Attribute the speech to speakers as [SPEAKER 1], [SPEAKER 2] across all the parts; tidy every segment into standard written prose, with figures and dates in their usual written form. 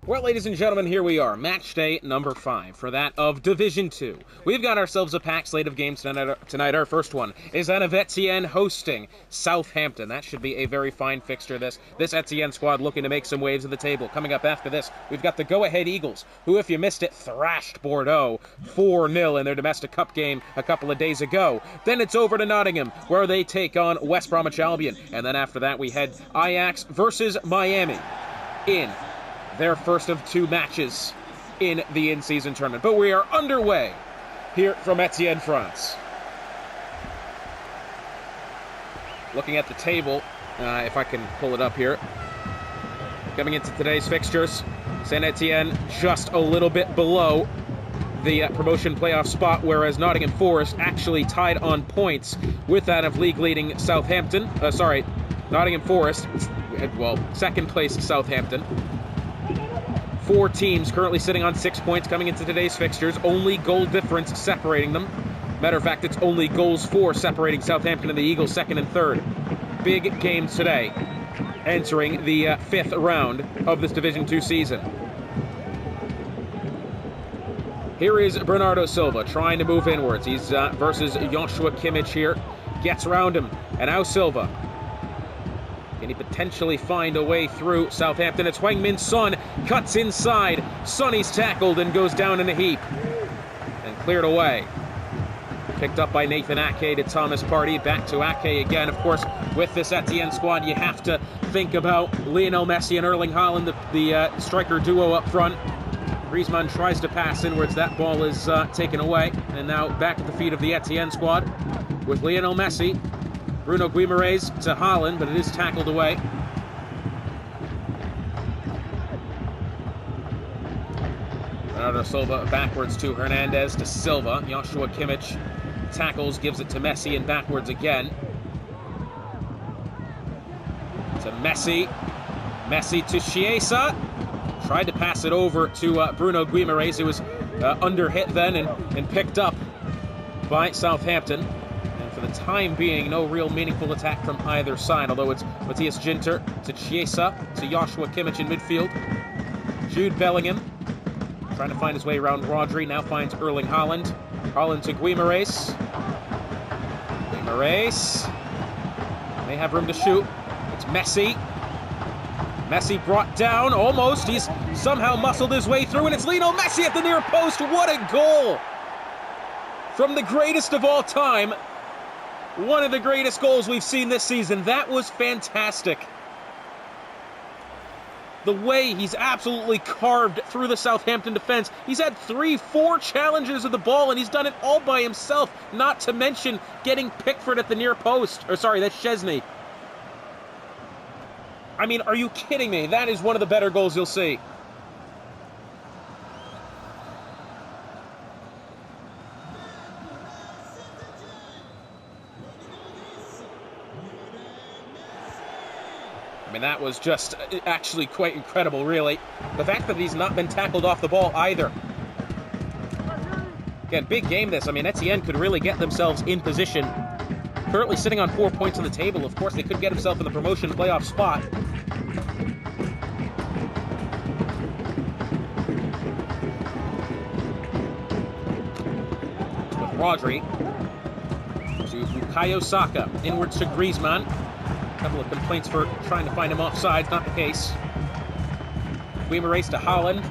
[SPEAKER 1] Well, ladies and gentlemen, here we are, match day number 5 for that of Division 2. We've got ourselves a packed slate of games tonight. Our first one is Etienne hosting Southampton. That should be a very fine fixture, this Etienne squad looking to make some waves at the table. Coming up after this, we've got the Go-Ahead Eagles, who, if you missed it, thrashed Bordeaux 4-0 in their domestic cup game a couple of days ago. Then it's over to Nottingham, where they take on West Bromwich Albion. And then after that, we head Ajax versus Miami in their first of 2 matches in the in-season tournament. But we are underway here from Etienne, France. Looking at the table, if I can pull it up here. Coming into today's fixtures, Saint Etienne just a little bit below the promotion playoff spot, whereas Nottingham Forest actually tied on points with that of league-leading Southampton. Nottingham Forest, second place Southampton. 4 teams currently sitting on 6 points coming into today's fixtures. Only goal difference separating them. Matter of fact, it's only goals for separating Southampton and the Eagles, second and third. Big games today, entering the 5th round of this Division 2 season. Here is Bernardo Silva trying to move inwards. He's versus Joshua Kimmich here. Gets around him, and now Silva. Can he potentially find a way through Southampton? It's Heung-min Son, cuts inside. Sonny's tackled and goes down in a heap. And cleared away. Picked up by Nathan Ake to Thomas Partey. Back to Ake again. Of course, with this Etienne squad, you have to think about Lionel Messi and Erling Haaland, the striker duo up front. Griezmann tries to pass inwards. That ball is taken away. And now back at the feet of the Etienne squad with Lionel Messi. Bruno Guimaraes to Haaland, but it is tackled away. Bernardo Silva backwards to Hernandez to Silva. Joshua Kimmich tackles, gives it to Messi, and backwards again. To Messi. Messi to Chiesa. Tried to pass it over to Bruno Guimaraes, who was under hit then and picked up by Southampton. For the time being, no real meaningful attack from either side, although it's Matthias Ginter to Chiesa to Joshua Kimmich in midfield. Jude Bellingham trying to find his way around Rodri, now finds Erling Haaland. Haaland to Guimaraes. Guimaraes may have room to shoot. It's Messi. Messi brought down, almost. He's somehow muscled his way through, and it's Lionel Messi at the near post. What a goal! From the greatest of all time. One of the greatest goals we've seen this season. That was fantastic. The way he's absolutely carved through the Southampton defense. He's had 3-4 challenges of the ball, and he's done it all by himself, not to mention getting Pickford at the near post. Or sorry, that's Chesney. I mean, are you kidding me? That is one of the better goals you'll see. I mean, that was just actually quite incredible, really. The fact that he's not been tackled off the ball either. Again, big game this. I mean, Etienne could really get themselves in position. Currently sitting on 4 points on the table. Of course, they could get himself in the promotion playoff spot. With Rodri. To Bukayo Saka. Inwards to Griezmann. A couple of complaints for trying to find him offside. Not the case. Guimaraes to Haaland.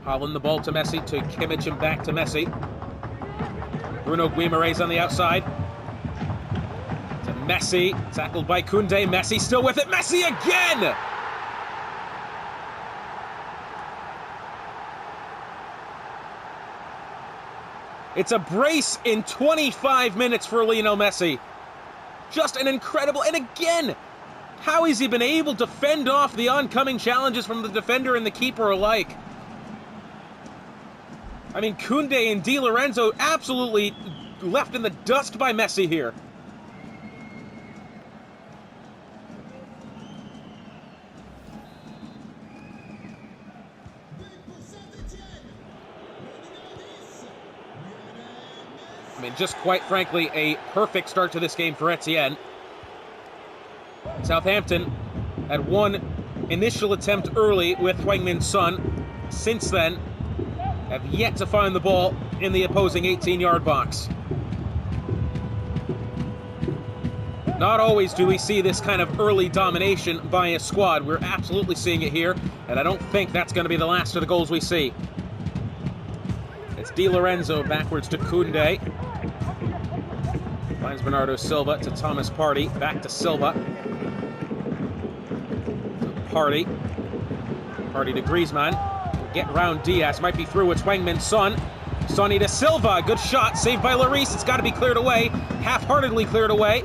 [SPEAKER 1] Haaland the ball to Messi, to Kimmich and back to Messi. Bruno Guimaraes on the outside. To Messi. Tackled by Koundé. Messi still with it. Messi again! It's a brace in 25 minutes for Lionel Messi. Just an incredible... And again, how has he been able to fend off the oncoming challenges from the defender and the keeper alike? I mean, Koundé and Di Lorenzo absolutely left in the dust by Messi here. I mean, just quite frankly, a perfect start to this game for Etienne. Southampton had one initial attempt early with Heung-min Son. Since then, have yet to find the ball in the opposing 18-yard box. Not always do we see this kind of early domination by a squad. We're absolutely seeing it here, and I don't think that's going to be the last of the goals we see. It's Di Lorenzo backwards to Koundé. Finds Bernardo Silva to Thomas Partey. Back to Silva. To Partey. Partey to Griezmann. Get round Diaz. Might be through. It's Heung-min Son. Sonny to Silva. Good shot. Saved by Lloris. It's got to be cleared away. Half-heartedly cleared away.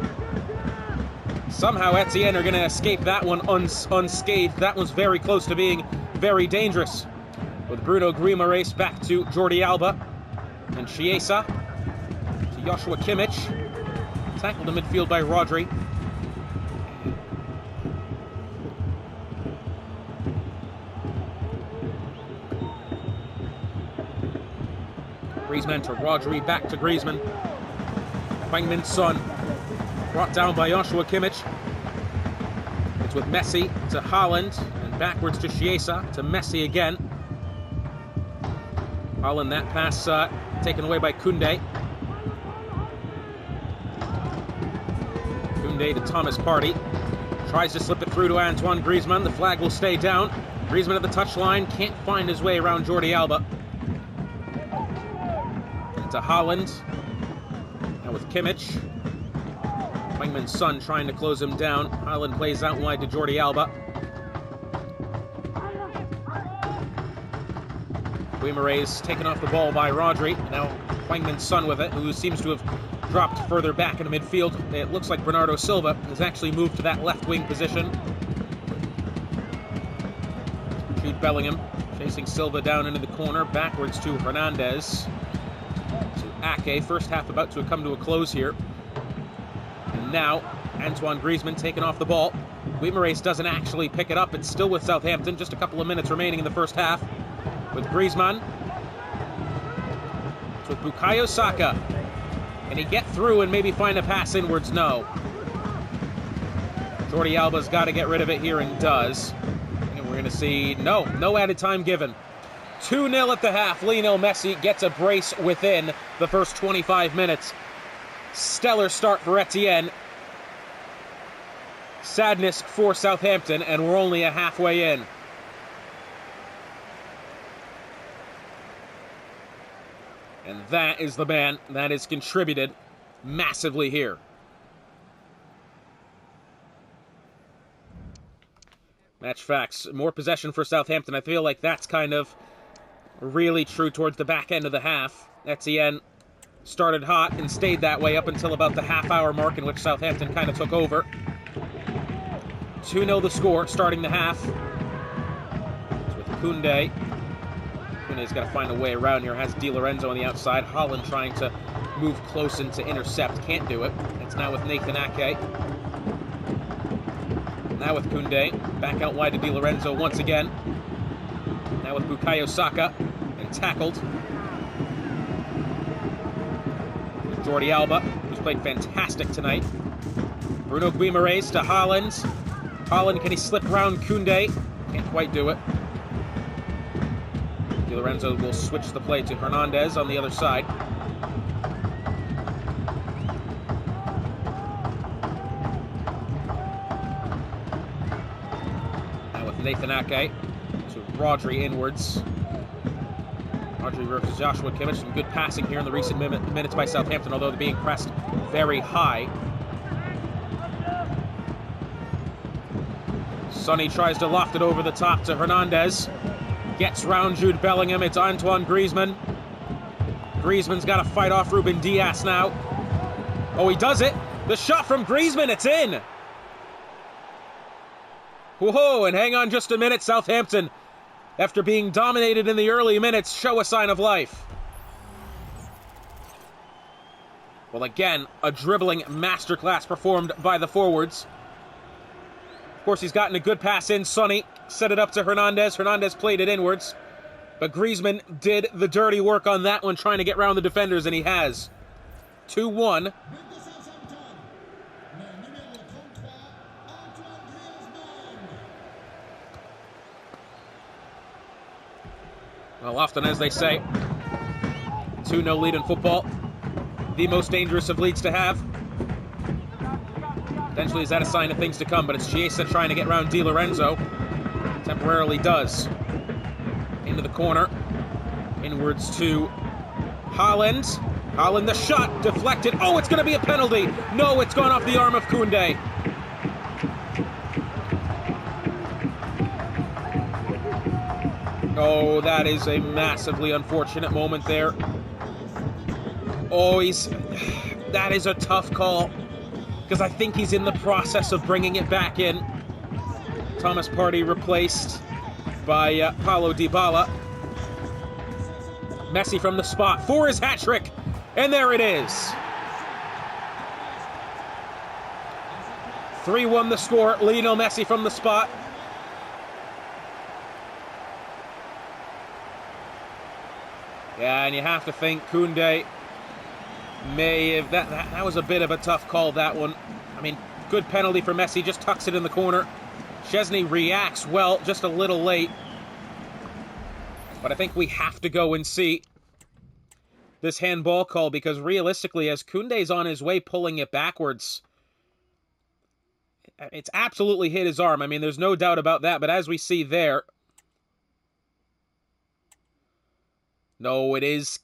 [SPEAKER 1] Somehow Etienne are going to escape that one unscathed. That one's very close to being very dangerous. With Bruno Guimaraes back to Jordi Alba. And Chiesa to Joshua Kimmich. Tackled in midfield by Rodri. Griezmann to Rodri, back to Griezmann. Heung-min Son, brought down by Joshua Kimmich. It's with Messi to Haaland, and backwards to Chiesa, to Messi again. Haaland, that pass taken away by Koundé. Koundé to Thomas Partey. Tries to slip it through to Antoine Griezmann. The flag will stay down. Griezmann at the touchline, can't find his way around Jordi Alba. To Haaland. Now with Kimmich. Heung-min Son trying to close him down. Haaland plays out wide to Jordi Alba. Guimaraes taken off the ball by Rodri. Now Heung-min Son with it, who seems to have dropped further back into midfield. It looks like Bernardo Silva has actually moved to that left wing position. Jude Bellingham chasing Silva down into the corner. Backwards to Hernandez. Ake, first half about to come to a close here. And now, Antoine Griezmann taking off the ball. Guimaraes doesn't actually pick it up. It's still with Southampton. Just a couple of minutes remaining in the first half. With Griezmann. It's with Bukayo Saka. Can he get through and maybe find a pass inwards? No. Jordi Alba's got to get rid of it here and does. And we're going to see no added time given. 2-0 at the half. Lionel Messi gets a brace within the first 25 minutes. Stellar start for Etienne. Sadness for Southampton, and we're only a halfway in. And that is the man that has contributed massively here. Match facts. More possession for Southampton. I feel like that's kind of really true towards the back end of the half. Etienne started hot and stayed that way up until about the half-hour mark in which Southampton kind of took over. 2-0 the score, starting the half. It's with Koundé. Koundé's got to find a way around here. Has Di Lorenzo on the outside. Haaland trying to move close and to intercept. Can't do it. It's now with Nathan Ake. Now with Koundé. Back out wide to Di Lorenzo once again. Now with Bukayo Saka, and tackled. Jordi Alba, who's played fantastic tonight. Bruno Guimaraes to Haaland. Haaland, can he slip around Koundé? Can't quite do it. Di Lorenzo will switch the play to Hernandez on the other side. Now with Nathan Ake. Rodri inwards. Rodri versus Joshua Kimmich. Some good passing here in the recent minutes by Southampton, although they're being pressed very high. Sonny tries to loft it over the top to Hernandez. Gets round Jude Bellingham. It's Antoine Griezmann. Griezmann's got to fight off Ruben Diaz now. Oh, he does it. The shot from Griezmann. It's in. Whoa, and hang on just a minute, Southampton. After being dominated in the early minutes, show a sign of life. Well, again, a dribbling masterclass performed by the forwards. Of course, he's gotten a good pass in. Sonny set it up to Hernandez. Hernandez played it inwards. But Griezmann did the dirty work on that one, trying to get around the defenders, and he has. 2-1. Well, often, as they say, 2-0 lead in football, the most dangerous of leads to have. Potentially, is that a sign of things to come? But it's Chiesa trying to get around Di Lorenzo. Temporarily does. Into the corner. Inwards to Haaland. Haaland, the shot deflected. Oh, it's going to be a penalty. No, it's gone off the arm of Koundé. Oh, that is a massively unfortunate moment there. Oh, that is a tough call, because I think he's in the process of bringing it back in. Thomas Partey replaced by Paulo Dybala. Messi from the spot for his hat-trick, and there it is. 3-1 the score. Lionel Messi from the spot. Yeah, and you have to think Koundé may have... That was a bit of a tough call, that one. I mean, good penalty for Messi, just tucks it in the corner. Szczesny reacts well, just a little late. But I think we have to go and see this handball call, because realistically, as Koundé's on his way pulling it backwards, it's absolutely hit his arm. I mean, there's no doubt about that, but as we see there... No, it is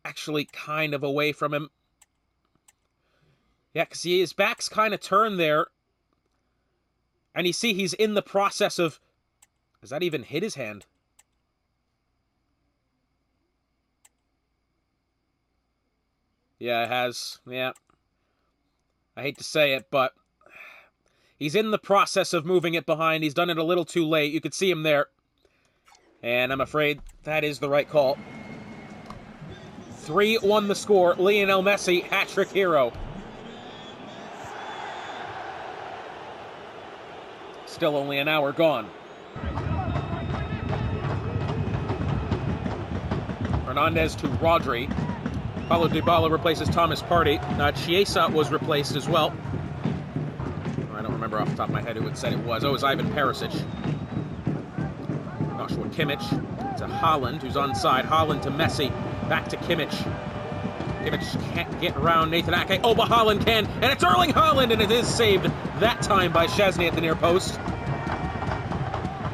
[SPEAKER 1] actually kind of away from him. Yeah, because his back's kind of turned there. And you see he's in the process of... Does that even hit his hand? Yeah, it has. Yeah. I hate to say it, but... He's in the process of moving it behind. He's done it a little too late. You could see him there. And I'm afraid that is the right call. 3-1 the score. Lionel Messi, hat-trick hero. Still only an hour gone. Hernandez to Rodri. Paulo Dybala replaces Thomas Partey. Chiesa was replaced as well. I don't remember off the top of my head who it said it was. Oh, it was Ivan Perisic. Joshua Kimmich to Haaland, who's onside. Haaland to Messi. Back to Kimmich. Kimmich can't get around Nathan Ake. Oh, but Haaland can. And it's Erling Haaland, and it is saved that time by Szczesny at the near post.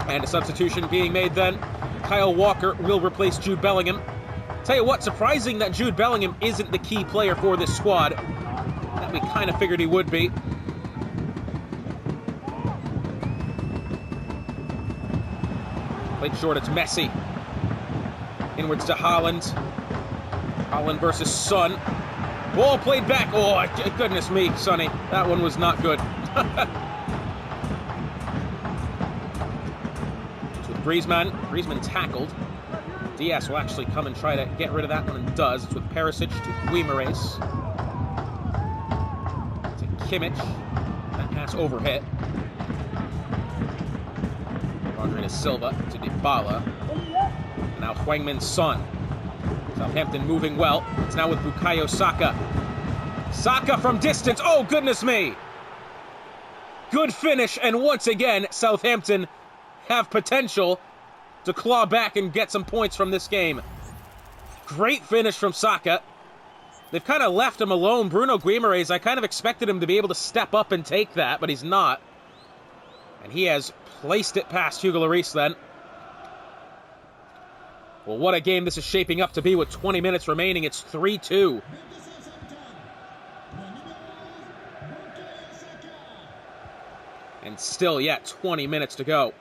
[SPEAKER 1] And a substitution being made then. Kyle Walker will replace Jude Bellingham. Tell you what, surprising that Jude Bellingham isn't the key player for this squad. That we kind of figured he would be. Played short, it's Messi. Inwards to Haaland. Haaland versus Son. Ball played back. Oh, goodness me, Sonny. That one was not good. It's with Griezmann. Griezmann tackled. Diaz will actually come and try to get rid of that one, and does. It's with Perisic to Guimaraes. To Kimmich. That pass overhit. Rodri to Silva to Dybala. And now Heung-min Son. Southampton moving well. It's now with Bukayo Saka. Saka from distance. Oh, goodness me. Good finish. And once again, Southampton have potential to claw back and get some points from this game. Great finish from Saka. They've kind of left him alone. Bruno Guimaraes, I kind of expected him to be able to step up and take that, but he's not. And he has placed it past Hugo Lloris then. Well, what a game this is shaping up to be with 20 minutes remaining. It's 3-2. And still, 20 minutes to go.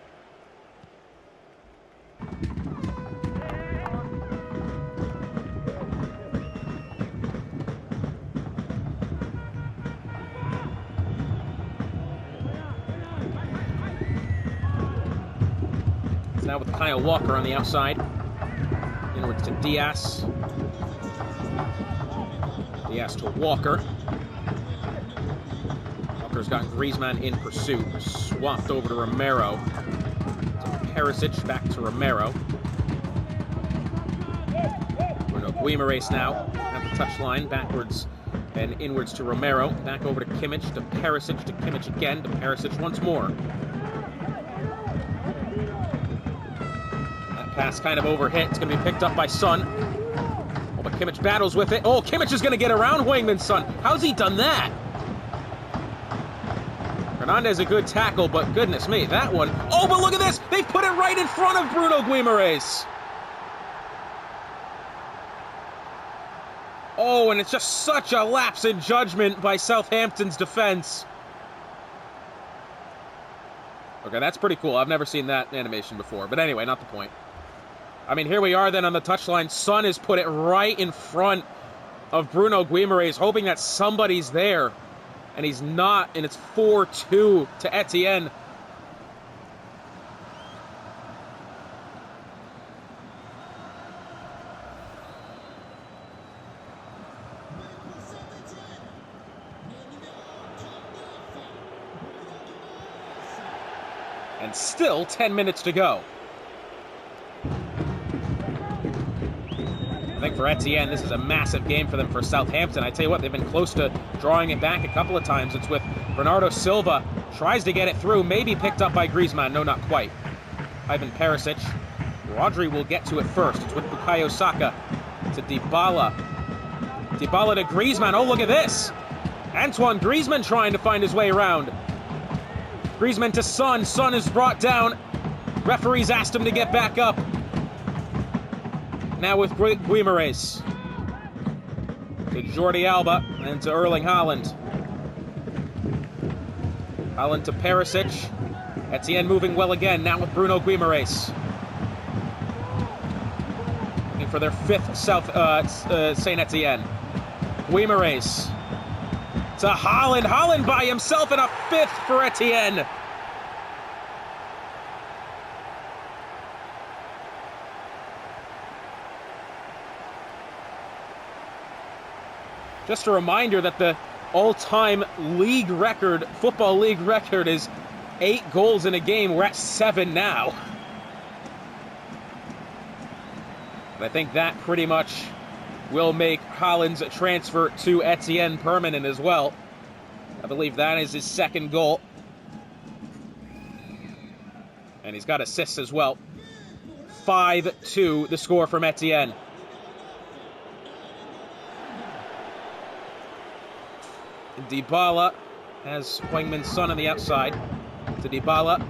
[SPEAKER 1] It's now with Kyle Walker on the outside. Inwards to Diaz. Diaz to Walker. Walker's got Griezmann in pursuit. Swapped over to Romero. To Perisic, back to Romero. Bruno Guimaraes now at the touchline. Backwards and inwards to Romero. Back over to Kimmich, to Perisic, to Kimmich again, to Perisic once more. Pass kind of overhit. It's going to be picked up by Son. Oh, but Kimmich battles with it. Oh, Kimmich is going to get around Huangman's Son. How's he done that? Hernandez a good tackle, but goodness me, that one. Oh, but look at this! They've put it right in front of Bruno Guimaraes. Oh, and it's just such a lapse in judgment by Southampton's defense. Okay, that's pretty cool. I've never seen that animation before. But anyway, not the point. I mean, here we are then on the touchline. Son has put it right in front of Bruno Guimaraes, hoping that somebody's there. And he's not, and it's 4-2 to Etienne. And still 10 minutes to go. I think for Etienne, this is a massive game for them for Southampton. I tell you what, they've been close to drawing it back a couple of times. It's with Bernardo Silva, tries to get it through, maybe picked up by Griezmann. No, not quite. Ivan Perisic. Rodri will get to it first. It's with Bukayo Saka to Dybala. Dybala to Griezmann. Oh, look at this. Antoine Griezmann trying to find his way around. Griezmann to Son. Son is brought down. Referees asked him to get back up. Now with Guimaraes. To Jordi Alba and to Erling Haaland. Haaland to Perisic. Etienne moving well again, now with Bruno Guimaraes. Looking for their fifth Saint Etienne. Guimaraes. To Haaland. Haaland by himself and a fifth for Etienne. Just a reminder that the all-time league record, football league record, is 8 goals in a game. We're at 7 now. But I think that pretty much will make Haaland's transfer to Etienne permanent as well. I believe that is his second goal. And he's got assists as well. 5-2 the score from Etienne. Dybala has Huangman's Son on the outside. To Dybala.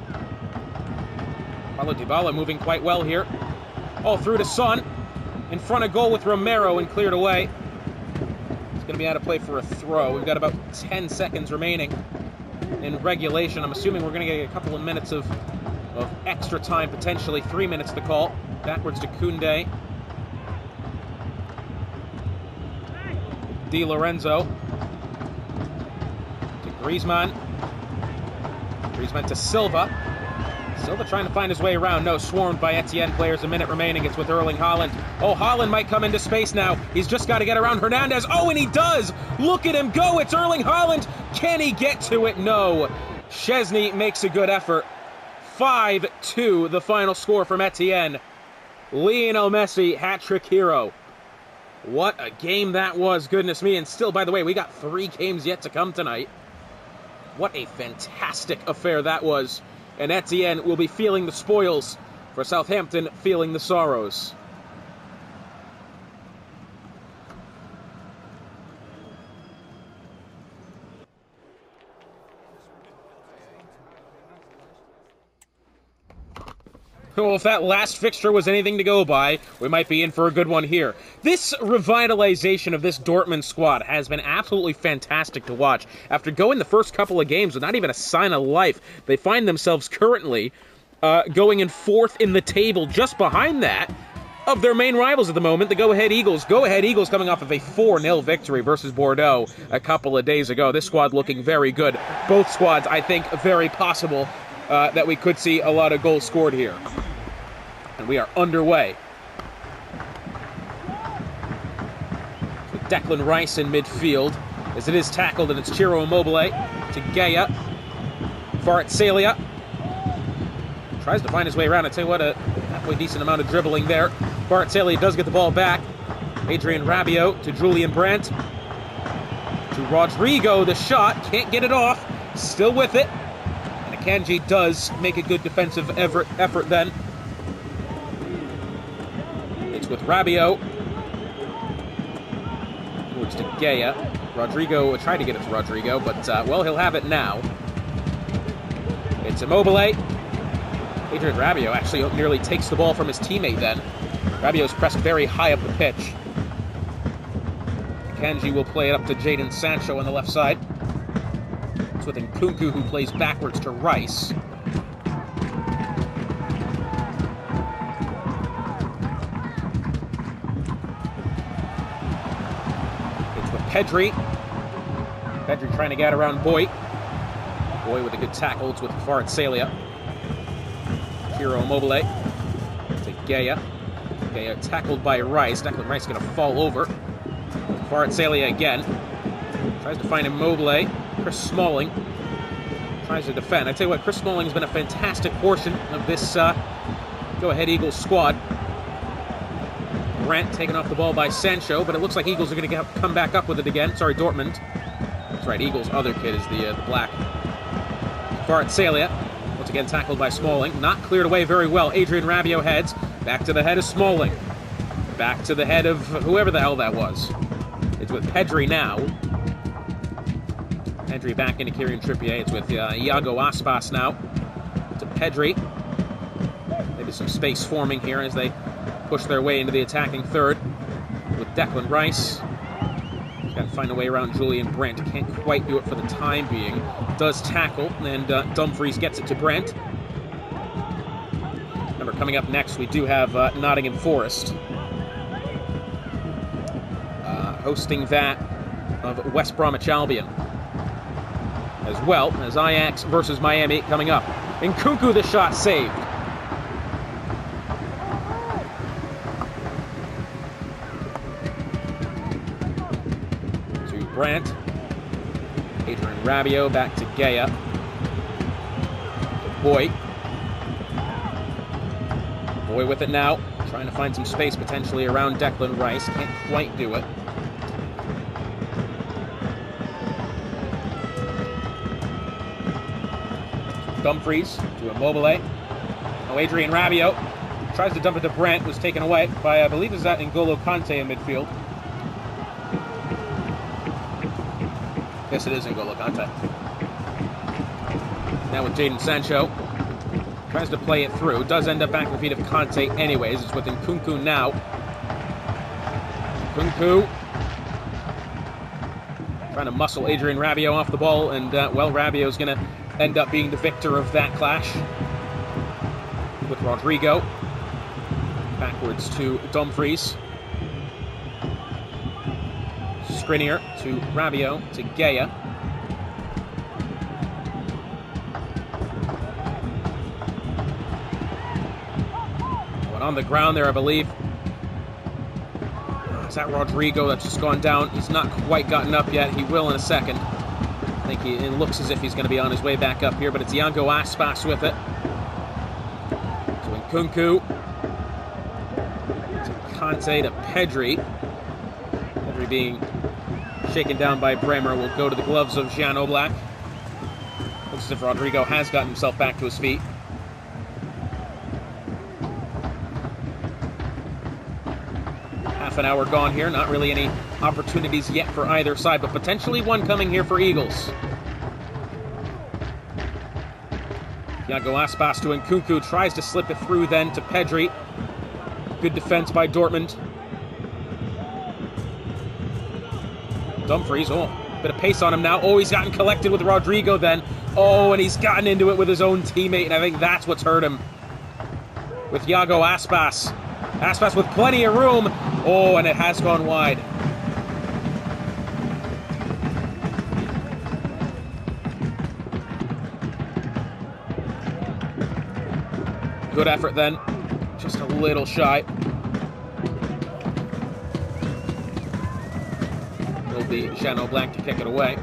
[SPEAKER 1] Dybala moving quite well here. Oh, through to Son. In front of goal with Romero and cleared away. It's going to be out of play for a throw. We've got about 10 seconds remaining in regulation. I'm assuming we're going to get a couple of minutes of extra time, potentially 3 minutes to call. Backwards to Koundé. Di Lorenzo. Griezmann. Griezmann to Silva. Silva trying to find his way around. No, swarmed by Etienne players. A minute remaining. It's with Erling Haaland. Oh, Haaland might come into space now. He's just got to get around Hernandez. Oh, and he does! Look at him go! It's Erling Haaland! Can he get to it? No. Szczesny makes a good effort. 5-2, the final score from Etienne. Lionel Messi, hat-trick hero. What a game that was. Goodness me. And still, by the way, we got 3 games yet to come tonight. What a fantastic affair that was. And Etienne will be feeling the spoils, for Southampton feeling the sorrows. Well, if that last fixture was anything to go by, we might be in for a good one here. This revitalization of this Dortmund squad has been absolutely fantastic to watch. After going the first couple of games with not even a sign of life, they find themselves currently going in 4th in the table, just behind that of their main rivals at the moment, the Go Ahead Eagles. Go Ahead Eagles coming off of a 4-0 victory versus Bordeaux a couple of days ago. This squad looking very good. Both squads, I think, very possible that we could see a lot of goals scored here. And we are underway. With Declan Rice in midfield, as it is tackled, and it's Ciro Immobile to Gaya. Kvaratskhelia tries to find his way around. I tell you what, a halfway decent amount of dribbling there. Kvaratskhelia does get the ball back. Adrien Rabiot to Julian Brandt. To Rodrigo, the shot, can't get it off. Still with it. And Akanji does make a good defensive effort then. It's with Rabiot. Towards De Gea. Rodrigo tried to get it to Rodrigo, but, well, he'll have it now. It's Immobile. Adrien Rabiot actually nearly takes the ball from his teammate then. Rabiot's pressed very high up the pitch. Kanji will play it up to Jadon Sancho on the left side. It's with Nkunku, who plays backwards to Rice. It's with Pedri. Pedri trying to get around Boy. Boy with a good tackle. It's with Kvaratskhelia. Ciro Immobile. To Gea. Gea tackled by Rice. Declan Rice going to fall over. Kvaratskhelia again. Tries to find Immobile. Chris Smalling tries to defend. I tell you what, Chris Smalling's been a fantastic portion of this go-ahead Eagles squad. Brandt taken off the ball by Sancho, but it looks like Eagles are going to come back up with it again. Sorry, Dortmund. That's right, Eagles' other kid is the black. Kvaratskhelia, once again tackled by Smalling. Not cleared away very well. Adrien Rabiot heads. Back to the head of Smalling. Back to the head of whoever the hell that was. It's with Pedri now. Pedri back into Kieran Trippier. It's with Iago Aspas now. To Pedri. Maybe some space forming here as they push their way into the attacking third. With Declan Rice. Got to find a way around Julian Brandt. Can't quite do it for the time being. Does tackle, and Dumfries gets it to Brandt. Remember, coming up next, we do have Nottingham Forest hosting that of West Bromwich Albion, as well as Ajax versus Miami coming up. Nkunku, the shot saved. To Brandt. Adrien Rabiot back to Gea. To Boy. Boy with it now. Trying to find some space potentially around Declan Rice. Can't quite do it. Dumfries to Immobile. Oh, Adrien Rabiot tries to dump it to Brandt. Was taken away by, I believe, is that N'Golo Kante in midfield. Yes, it is N'Golo Kante. Now with Jadon Sancho. Tries to play it through. Does end up back at the feet of Kante anyways. It's with Nkunku now. Nkunku trying to muscle Adrien Rabiot off the ball, and, well, Rabiot's going to end up being the victor of that clash. With Rodrigo. Backwards to Dumfries. Skriniar to Rabiot to Gea. One on the ground there, I believe. Is that Rodrigo that's just gone down? He's not quite gotten up yet. He will in a second. I think it looks as if he's going to be on his way back up here, but it's Iago Aspas with it. To Nkunku. To Kante, to Pedri. Pedri being shaken down by Bremer will go to the gloves of Jan Oblak. Looks as if Rodrigo has gotten himself back to his feet. Half an hour gone here. Not really any opportunities yet for either side, but potentially one coming here for Eagles. Iago Aspas to Nkunku. Tries to slip it through then to Pedri. Good defense by Dortmund. Dumfries, oh, bit of pace on him now. Oh, he's gotten collected with Rodrigo then. Oh, and he's gotten into it with his own teammate, and I think that's what's hurt him. With Iago Aspas. Aspas with plenty of room. Oh, and it has gone wide. Good effort then. Just a little shy. Will be Jan Oblak to kick it away.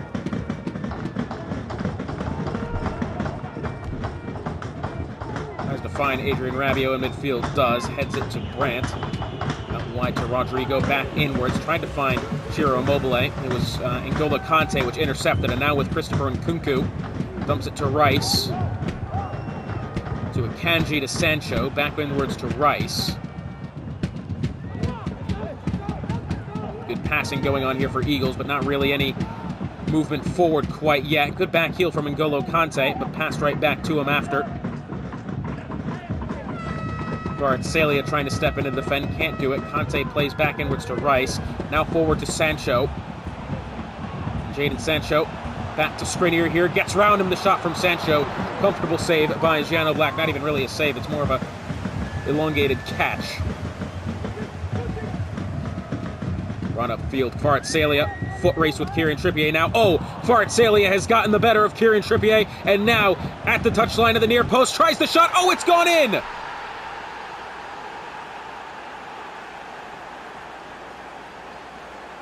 [SPEAKER 1] Tries to find Adrien Rabiot in midfield. Does. Heads it to Brandt. Out wide to Rodrigo. Back inwards. Tried to find Ciro Immobile. It was N'Golo Kante which intercepted. And now with Christopher Nkunku. Dumps it to Rice. To Akanji to Sancho. Back inwards to Rice. Good passing going on here for Eagles, but not really any movement forward quite yet. Good back heel from N'Golo Kante, but passed right back to him after. Kvaratskhelia trying to step in and defend, can't do it. Kante plays back inwards to Rice. Now forward to Sancho. Jadon Sancho back to Skriniar here, gets around him, the shot from Sancho. Comfortable save by Jan Oblak, not even really a save, it's more of a elongated catch. Run upfield, Kvaratskhelia, foot race with Kieran Trippier now. Oh, Kvaratskhelia has gotten the better of Kieran Trippier, and now at the touchline of the near post, tries the shot. Oh, it's gone in!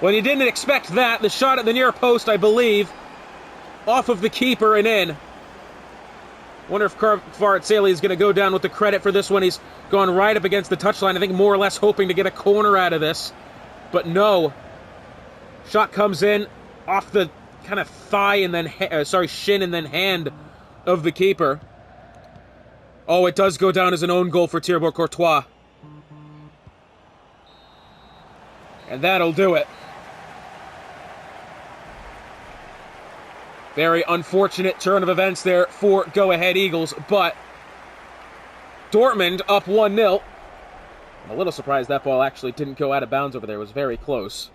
[SPEAKER 1] When you didn't expect that, the shot at the near post, I believe, off of the keeper and in. Wonder if Kvaratskhelia is going to go down with the credit for this one. He's gone right up against the touchline, I think more or less hoping to get a corner out of this. But no. Shot comes in off the kind of thigh and then, shin and then hand of the keeper. Oh, it does go down as an own goal for Thibaut Courtois. And that'll do it. Very unfortunate turn of events there for go-ahead Eagles, but Dortmund up 1-0. I'm a little surprised that ball actually didn't go out of bounds over there. It was very close.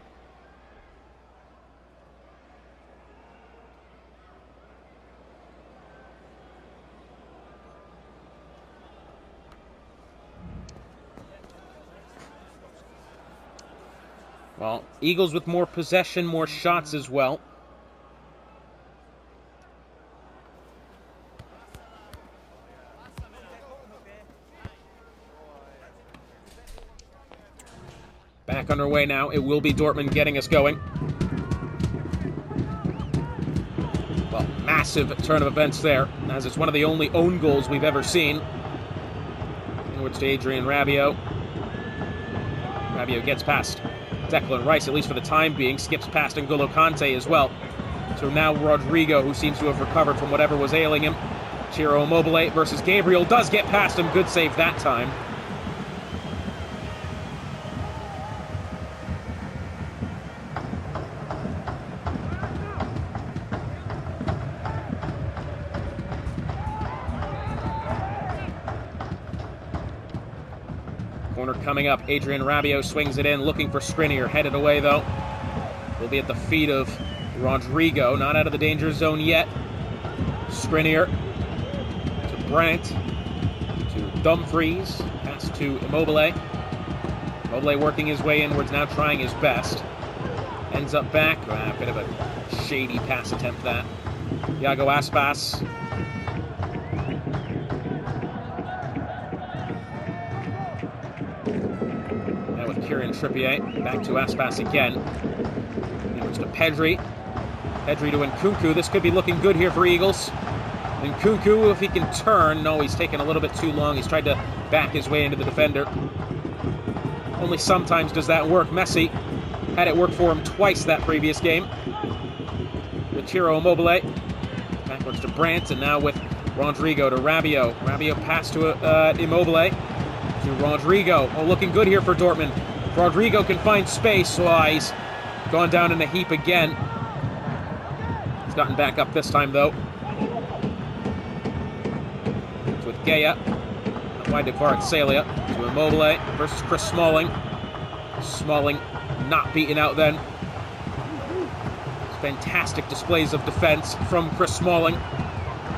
[SPEAKER 1] Well, Eagles with more possession, more shots as well. Back underway now. It will be Dortmund getting us going. Well, massive turn of events there, as it's one of the only own goals we've ever seen. Inwards to Adrien Rabiot. Rabiot gets past Declan Rice, at least for the time being. Skips past N'Golo Kante as well. So now Rodrigo, who seems to have recovered from whatever was ailing him. Ciro Immobile versus Gabriel. Does get past him. Good save that time. Corner coming up. Adrien Rabiot swings it in, looking for Skriniar. Headed away, though. Will be at the feet of Rodrigo. Not out of the danger zone yet. Skriniar to Brandt. To Dumfries. Pass to Immobile. Immobile working his way inwards, now trying his best. Ends up back. A bit of a shady pass attempt, that. Iago Aspas. Kieran Trippier, back to Aspas again. Inwards to Pedri. Pedri to Nkunku. This could be looking good here for Eagles. Nkunku, if he can turn. No, he's taken a little bit too long. He's tried to back his way into the defender. Only sometimes does that work. Messi had it work for him twice that previous game. With Ciro Immobile. Backwards to Brandt, and now with Rodrigo to Rabiot. Rabiot pass to Immobile. To Rodrigo. Oh, looking good here for Dortmund. Rodrigo can find space. Oh, he's gone down in a heap again. He's gotten back up this time, though. It's with Gea. Wide to Kvaratskhelia. To Immobile versus Chris Smalling. Smalling not beaten out then. Fantastic displays of defense from Chris Smalling.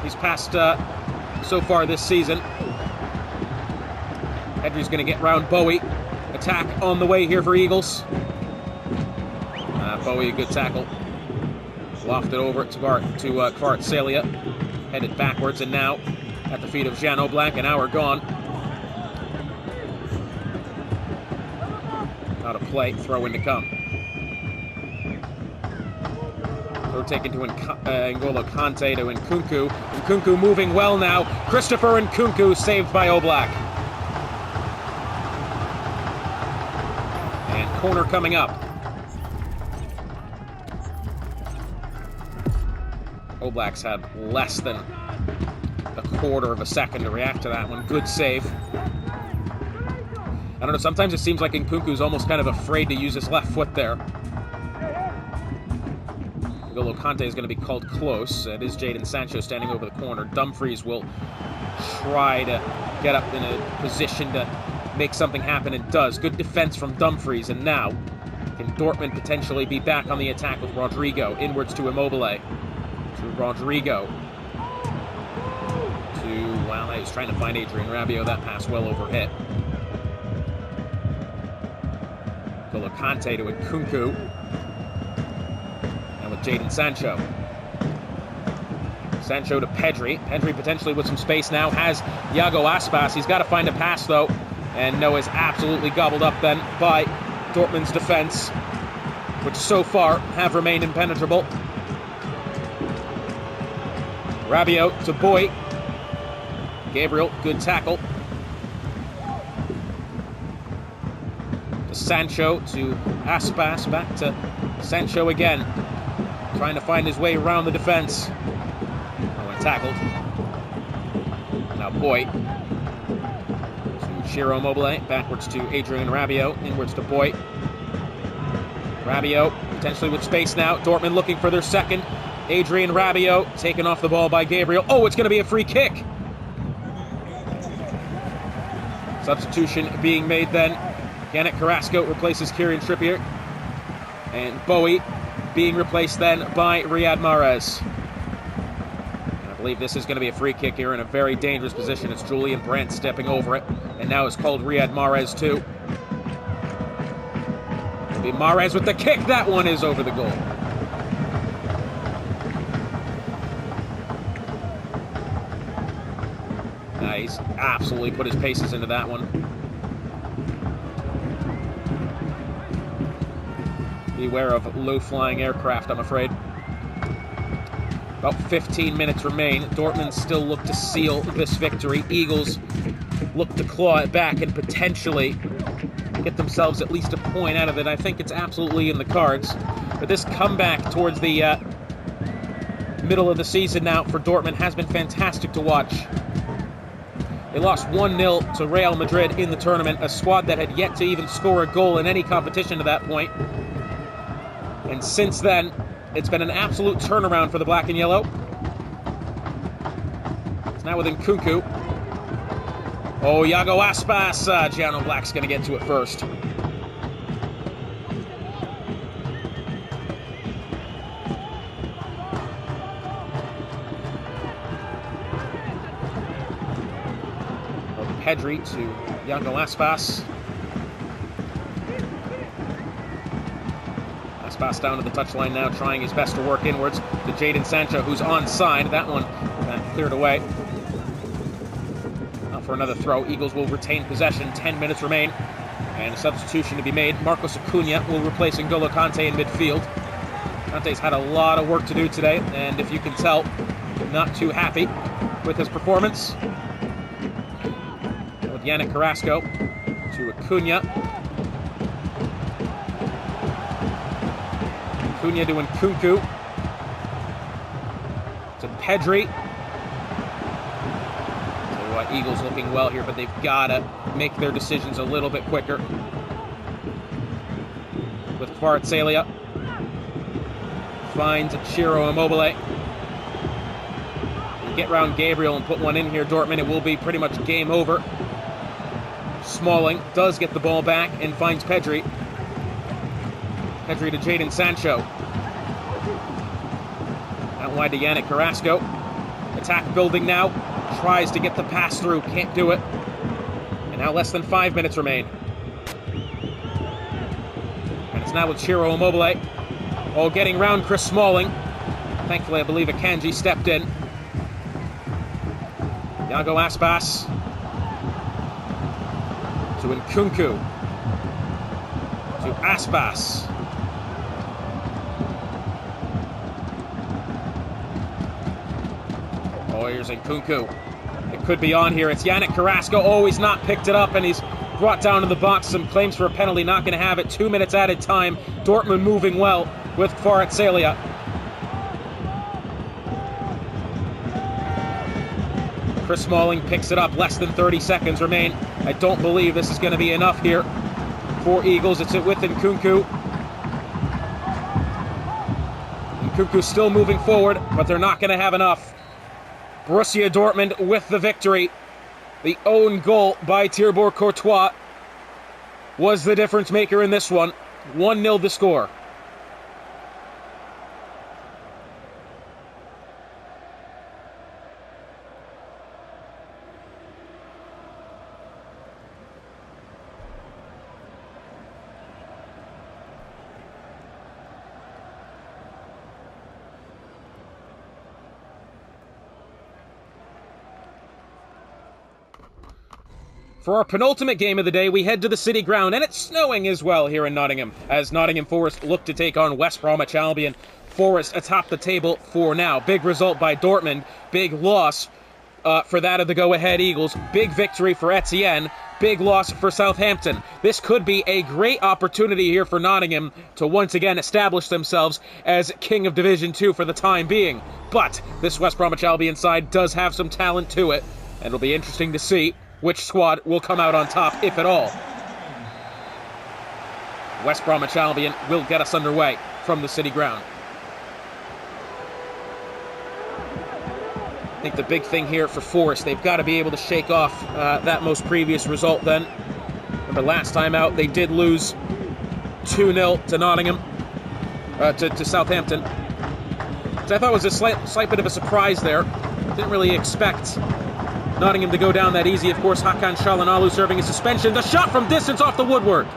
[SPEAKER 1] He's passed so far this season. Pedri's going to get round Bowie. Attack on the way here for Eagles. Bowie, a good tackle. Lofted over to Kvaratskhelia. Headed backwards, and now at the feet of Jan Oblak, an hour gone. Out of play, throw in to come. Throw taken to N'Golo Kante to Nkunku. Nkunku moving well now. Christopher Nkunku saved by Oblak. Corner coming up. Oblak's had less than a quarter of a second to react to that one. Good save. I don't know, sometimes it seems like Nkunku's almost kind of afraid to use his left foot there. N'Golo Kante is going to be called close. It is Jadon Sancho standing over the corner. Dumfries will try to get up in a position to make something happen, and does. Good defense from Dumfries, and now can Dortmund potentially be back on the attack with Rodrigo? Inwards to Immobile. To Rodrigo. Well, he was trying to find Adrien Rabiot. That pass well overhit. N'Golo Kante to Nkunku. And with Jadon Sancho. Sancho to Pedri. Pedri potentially with some space now. Has Iago Aspas. He's got to find a pass, though. And Noah's absolutely gobbled up then by Dortmund's defense, which so far have remained impenetrable. Rabiot to Boy. Gabriel, good tackle. To Sancho, to Aspas, back to Sancho again. Trying to find his way around the defense. Oh, and tackled. Now Boy. To Ciro Immobile, backwards to Adrien Rabiot, inwards to Boy. Rabiot, potentially with space now. Dortmund looking for their second. Adrien Rabiot, taken off the ball by Gabriel. Oh, it's going to be a free kick. Substitution being made then. Yannick Carrasco replaces Kieran Trippier. And Bowie being replaced then by Riyad Mahrez. And I believe this is going to be a free kick here in a very dangerous position. It's Julian Brandt stepping over it. And now it's called Riyad Mahrez too. It'll be Mahrez with the kick. That one is over the goal. He's absolutely put his paces into that one. Beware of low-flying aircraft, I'm afraid. About 15 minutes remain. Dortmund still look to seal this victory. Eagles look to claw it back and potentially get themselves at least a point out of it. I think it's absolutely in the cards. But this comeback towards the middle of the season now for Dortmund has been fantastic to watch. They lost 1-0 to Real Madrid in the tournament, a squad that had yet to even score a goal in any competition to that point. And since then, it's been an absolute turnaround for the black and yellow. It's now with Nkunku. Oh, Iago Aspas. Giano Black's going to get to it first. Pedri to Iago Aspas. Aspas down to the touchline now, trying his best to work inwards to Jadon Sancho, who's onside. That one cleared away. Now for another throw. Eagles will retain possession. 10 minutes remain. And a substitution to be made. Marcos Acuna will replace N'Golo Kante in midfield. Kante's had a lot of work to do today, and if you can tell, not too happy with his performance. Yannick Carrasco to Acuna. Acuna to Nkunku. To Pedri. So Eagles looking well here, but they've got to make their decisions a little bit quicker. With Kvaratskhelia. Finds Ciro Immobile. Get round Gabriel and put one in here, Dortmund. It will be pretty much game over. Smalling does get the ball back and finds Pedri. Pedri to Jadon Sancho. Out wide to Yannick Carrasco. Attack building now. Tries to get the pass through. Can't do it. And now less than 5 minutes remain. And it's now with Ciro Immobile. Oh, getting round Chris Smalling. Thankfully, I believe Akanji stepped in. Iago Aspas. To Nkunku. To Aspas. Oh, here's Nkunku. It could be on here. It's Yannick Carrasco. Oh, he's not picked it up, and he's brought down to the box. Some claims for a penalty. Not going to have it. 2 minutes added time. Dortmund moving well with Kvaratskhelia. Chris Smalling picks it up. Less than 30 seconds remain. I don't believe this is going to be enough here for Eagles. It's with Nkunku. Kuku's still moving forward, but they're not going to have enough. Borussia Dortmund with the victory. The own goal by Thibaut Courtois was the difference maker in this one. 1-0 the score. For our penultimate game of the day, we head to the City Ground, and it's snowing as well here in Nottingham, as Nottingham Forest look to take on West Bromwich Albion. Forest atop the table for now. Big result by Dortmund, big loss for that of the go-ahead Eagles, big victory for Etienne, big loss for Southampton. This could be a great opportunity here for Nottingham to once again establish themselves as King of Division 2 for the time being. But this West Bromwich Albion side does have some talent to it, and it'll be interesting to see which squad will come out on top, if at all. West Bromwich Albion will get us underway from the City Ground. I think the big thing here for Forest, they've got to be able to shake off that most previous result then. Remember last time out, they did lose 2-0 to Nottingham, to Southampton. Which I thought was a slight bit of a surprise there. Didn't really expect Nottingham to go down that easy. Of course, Hakan Çalhanoğlu serving a suspension. The shot from distance off the woodwork. I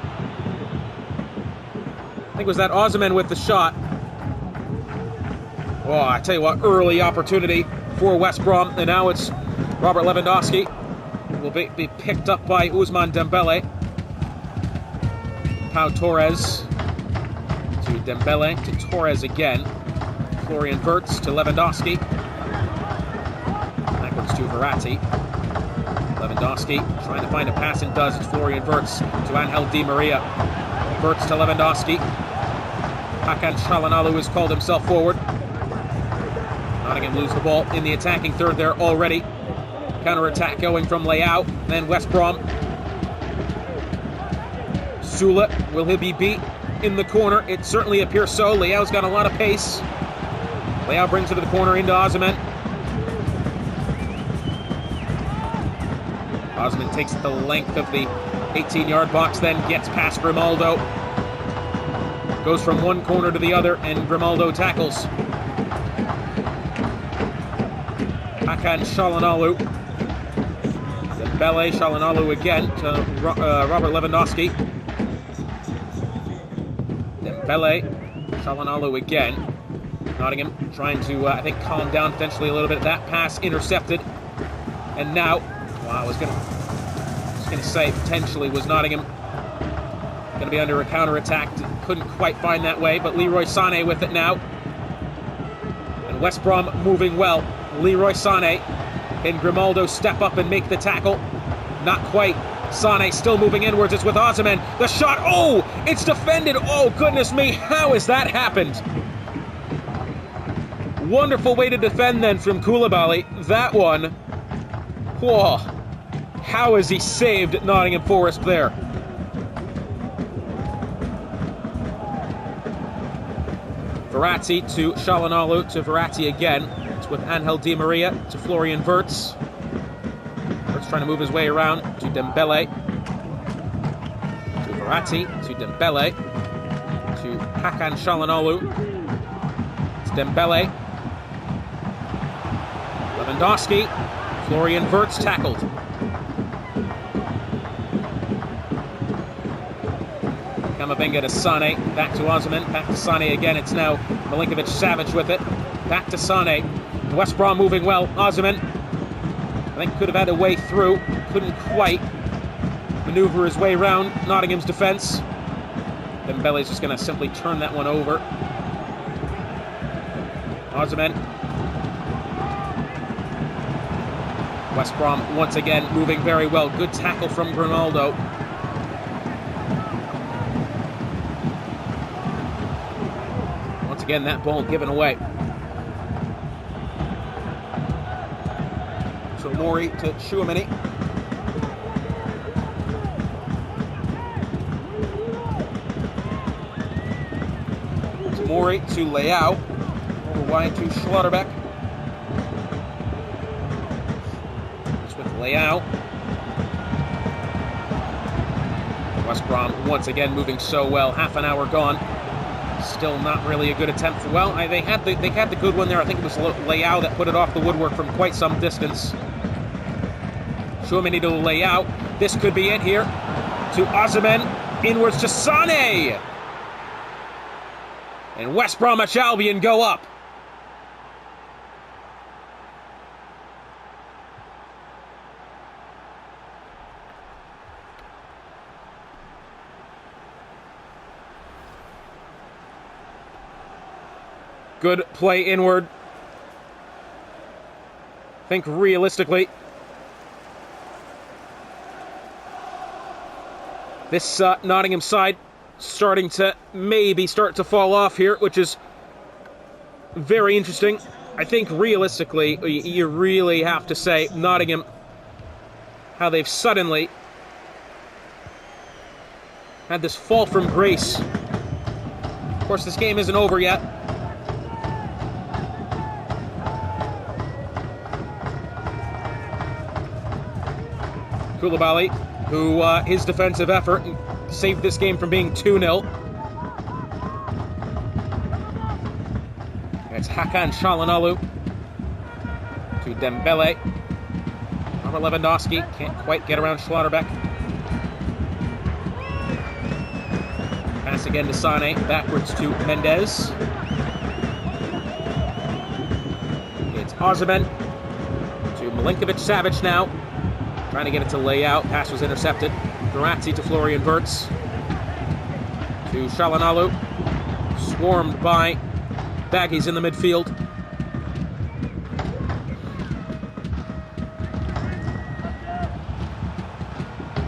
[SPEAKER 1] think it was that Osimhen with the shot. Oh, I tell you what, early opportunity for West Brom. And now it's Robert Lewandowski. Will be picked up by Ousmane Dembele. Pau Torres to Dembele to Torres again. Florian Wirtz to Lewandowski. To Verratti. Lewandowski trying to find a pass and does. It's Florian Wirtz to Angel Di Maria. Wirtz to Lewandowski. Hakan Çalhanoğlu has called himself forward. Nottingham lose the ball in the attacking third there already. Counter-attack going from Leao. Then West Brom. Sula, will he be beat in the corner? It certainly appears so. Leao's got a lot of pace. Leao brings it to the corner into Osimhen. Osimhen takes the length of the 18-yard box, then gets past Grimaldo. Goes from one corner to the other, and Grimaldo tackles. Hakan Çalhanoğlu. Dembele, Çalhanoğlu again to Robert Lewandowski. Dembele, Çalhanoğlu again. Nottingham trying to, I think, calm down potentially a little bit. That pass intercepted. And now, wow, I was going to say potentially was Nottingham going to be under a counter-attack. Couldn't quite find that way, but Leroy Sané with it now. And West Brom moving well. Leroy Sané. Can Grimaldo step up and make the tackle? Not quite. Sané still moving inwards. It's with Osimhen. The shot. Oh, it's defended. Oh, goodness me. How has that happened? Wonderful way to defend then from Koulibaly. That one. Whoa. How has he saved Nottingham Forest there? Verratti to Çalhanoğlu to Verratti again. It's with Angel Di Maria to Florian Wirtz. Wirtz trying to move his way around to Dembele. To Verratti to Dembele. To Hakan Çalhanoğlu. It's Dembele. Lewandowski. Florian Wirtz tackled. Camavinga to Sané, back to Osimhen, back to Sané again. It's now Milinkovic-Savic with it. Back to Sané. West Brom moving well. Osimhen, I think, could have had a way through. Couldn't quite maneuver his way around Nottingham's defence. Dembele's just going to simply turn that one over. Osimhen. West Brom once again moving very well. Good tackle from Grimaldo. Once again, that ball given away. So Mori to Tchouaméni. Mori to Leao. wide to Schlotterbeck. It's with Leao. West Brom once again moving so well. Half an hour gone. Still not really a good attempt. Well, they had the good one there. I think it was Leao that put it off the woodwork from quite some distance. Tchouaméni to Leao. This could be it here. To Osimhen. Inwards to Sané. And West Bromwich Albion go up. Good play inward. Think realistically. This Nottingham side starting to maybe start to fall off here, which is very interesting. I think realistically, you really have to say Nottingham, how they've suddenly had this fall from grace. Of course, this game isn't over yet. Koulibaly, who his defensive effort saved this game from being 2-0. It's Hakan Çalhanoğlu to Dembele. Robert Lewandowski can't quite get around Schlotterbeck. Pass again to Sané, backwards to Mendes. It's Osimhen to Milinkovic-Savic now. Trying to get it to Leao. Pass was intercepted. Verratti to Florian Wirtz. To Çalhanoğlu. Swarmed by Baggies in the midfield.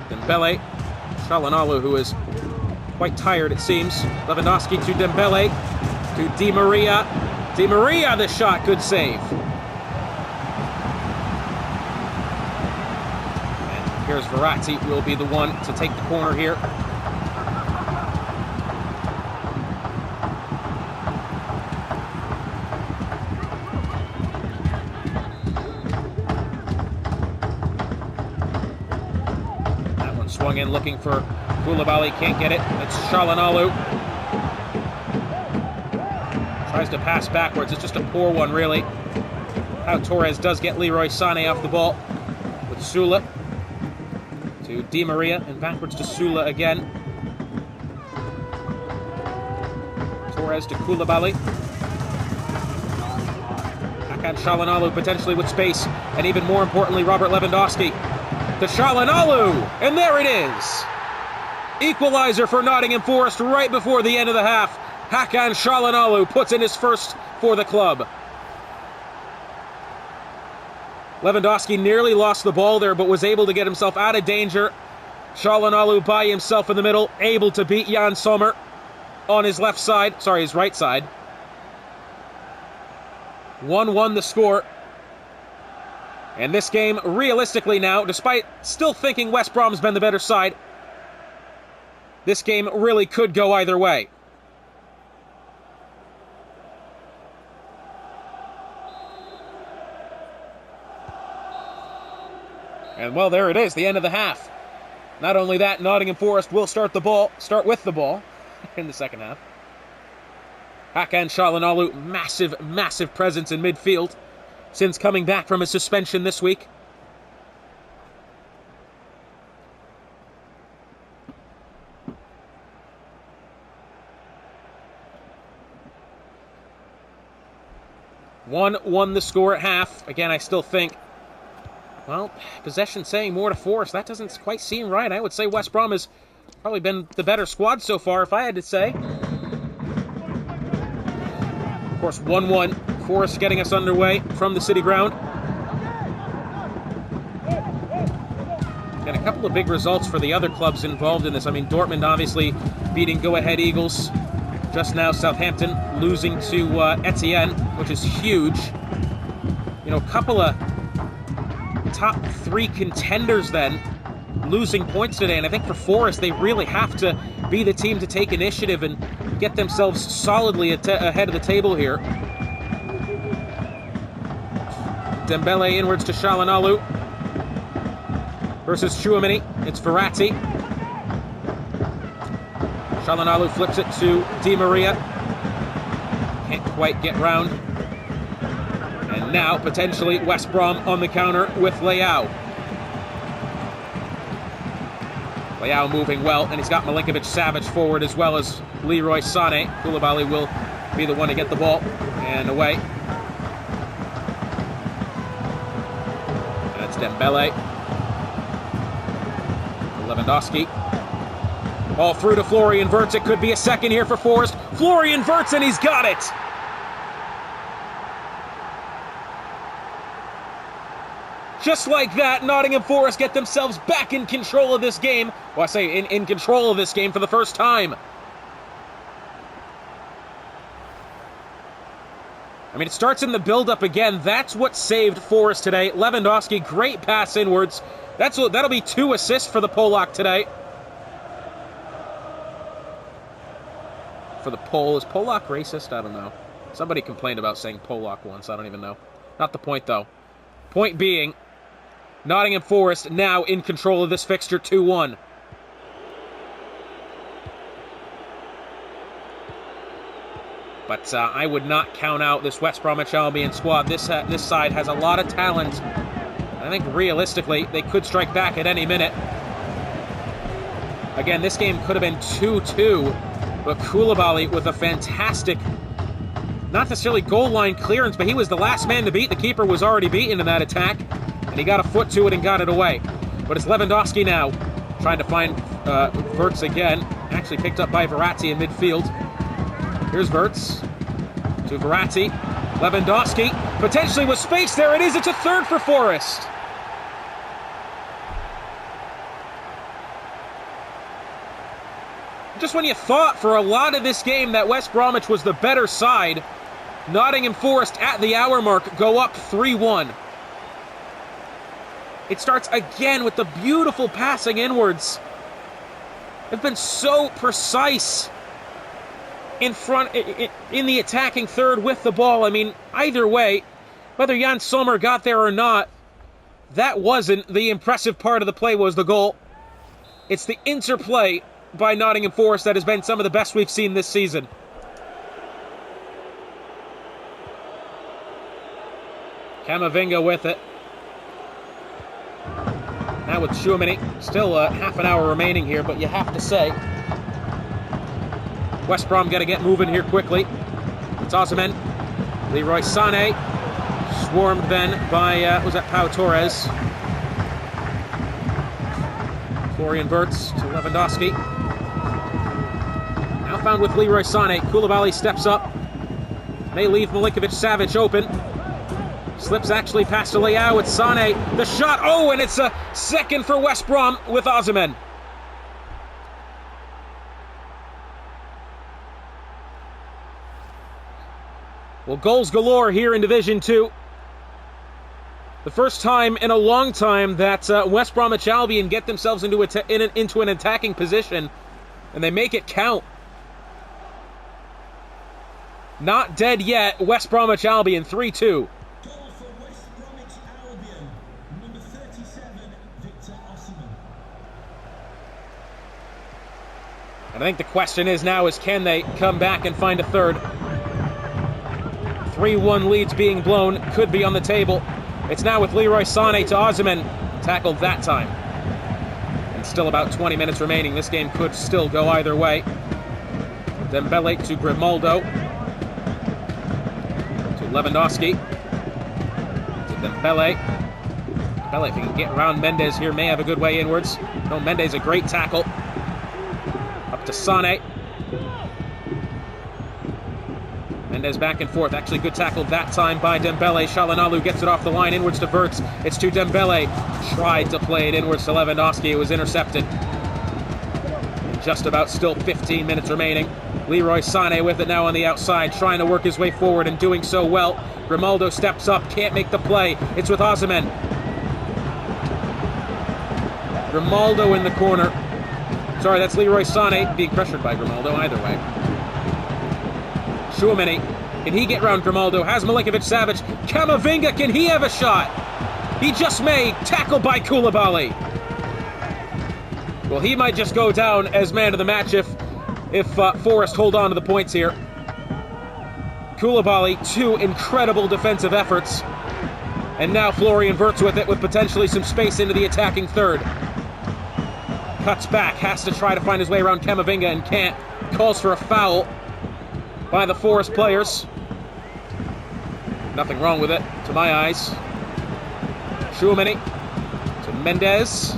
[SPEAKER 1] Dembele. Çalhanoğlu, who is quite tired, it seems. Lewandowski to Dembele. To Di Maria. Di Maria, the shot. Good save. Here's Verratti, will be the one to take the corner here. That one swung in, looking for Koulibaly, can't get it. It's Çalhanoğlu. Tries to pass backwards, it's just a poor one, really. Pau Torres does get Leroy Sané off the ball with Sula. To Di Maria, and backwards to Sula again. Torres to Koulibaly. Hakan Çalhanoğlu potentially with space, and even more importantly, Robert Lewandowski. To Çalhanoğlu, and there it is! Equalizer for Nottingham Forest right before the end of the half. Hakan Çalhanoğlu puts in his first for the club. Lewandowski nearly lost the ball there, but was able to get himself out of danger. Çalhanoğlu by himself in the middle, able to beat Jan Sommer on his left side. Sorry, his right side. 1-1 the score. And this game, realistically now, despite still thinking West Brom's been the better side, this game really could go either way. And well, there it is, the end of the half. Not only that, Nottingham Forest will start with the ball in the second half. Hakan Çalhanoğlu, massive presence in midfield since coming back from a suspension this week. Won the score at half. Again, I still think, well, possession saying more to Forest. That doesn't quite seem right. I would say West Brom has probably been the better squad so far, if I had to say. Of course, 1-1. Forest getting us underway from the City Ground. And a couple of big results for the other clubs involved in this. I mean, Dortmund obviously beating Go-Ahead Eagles. Just now, Southampton losing to Etienne, which is huge. You know, a couple of top three contenders then losing points today, and I think for Forest, they really have to be the team to take initiative and get themselves solidly ahead of the table here. Dembele inwards to Çalhanoğlu. Versus Tchouaméni. It's Verratti. Çalhanoğlu flips it to Di Maria. Can't quite get round. And now, potentially, West Brom on the counter with Leao. Leao moving well, and he's got Milinkovic-Savic forward as well as Leroy Sané. Koulibaly will be the one to get the ball. And away. That's Dembele. Lewandowski. Ball through to Florian Wirtz. It could be a second here for Forest. Florian Wirtz, and he's got it! Just like that, Nottingham Forest get themselves back in control of this game. Well, I say in control of this game for the first time. I mean, it starts in the build-up again. That's what saved Forest today. Lewandowski, great pass inwards. That'll be 2 assists for the Polak today. For the Pole. Is Polak racist? I don't know. Somebody complained about saying Polak once. I don't even know. Not the point, though. Point being, Nottingham Forest now in control of this fixture, 2-1. But I would not count out this West Bromwich Albion squad. This side has a lot of talent. I think realistically, they could strike back at any minute. Again, this game could have been 2-2, but Koulibaly with a fantastic, not necessarily goal line clearance, but he was the last man to beat. The keeper was already beaten in that attack, and he got a foot to it and got it away. But it's Lewandowski now, trying to find Wirtz again. Actually picked up by Verratti in midfield. Here's Wirtz to Verratti. Lewandowski, potentially with space. There it is. It's a third for Forest. Just when you thought for a lot of this game that West Bromwich was the better side, Nottingham Forest at the hour mark go up 3-1. It starts again with the beautiful passing inwards. They've been so precise in front, in the attacking third with the ball. I mean, either way, whether Jan Sommer got there or not, that wasn't the impressive part of the play, was the goal. It's the interplay by Nottingham Forest that has been some of the best we've seen this season. Camavinga with it. Now with Tchouaméni. Still half an hour remaining here, but you have to say, West Brom got to get moving here quickly. It's Osimhen. Leroy Sané. Swarmed then by, was that Pau Torres? Florian Wirtz to Lewandowski. Now found with Leroy Sané. Koulibaly steps up. May leave Milinkovic-Savic open. Slips actually past to Leao with Sané. The shot. Oh, and it's a second for West Brom with Osimhen. Well, goals galore here in Division 2. The first time in a long time that West Bromwich Albion get themselves into an attacking position, and they make it count. Not dead yet. West Bromwich Albion 3-2. And I think the question is now is, can they come back and find a third? 3-1 leads being blown, could be on the table. It's now with Leroy Sané to Osimhen. Tackled that time. And still about 20 minutes remaining. This game could still go either way. Dembele to Grimaldo. To Lewandowski. To Dembele. Dembele, if he can get around Mendes here, may have a good way inwards. No, Mendes, a great tackle. Up to Sané. Mendes back and forth. Actually, good tackle that time by Dembele. Çalhanoğlu gets it off the line inwards to Wirtz. It's to Dembele. Tried to play it inwards to Lewandowski. It was intercepted. And just about still 15 minutes remaining. Leroy Sané with it now on the outside, trying to work his way forward and doing so well. Grimaldo steps up, can't make the play. It's with Osimhen. Grimaldo in the corner. Sorry, that's Leroy Sané being pressured by Grimaldo either way. Tchouaméni Can he get round Grimaldo? Has Milinkovic-Savic. Camavinga, can he have a shot? He just may. Tackled by Koulibaly. Well, he might just go down as man of the match if Forest hold on to the points here. Koulibaly, 2 incredible defensive efforts. And now Florian Wirtz with it, with potentially some space into the attacking third. Cuts back, has to try to find his way around Camavinga and can't. Calls for a foul by the Forest players. Nothing wrong with it, to my eyes. Tchouaméni to Mendes.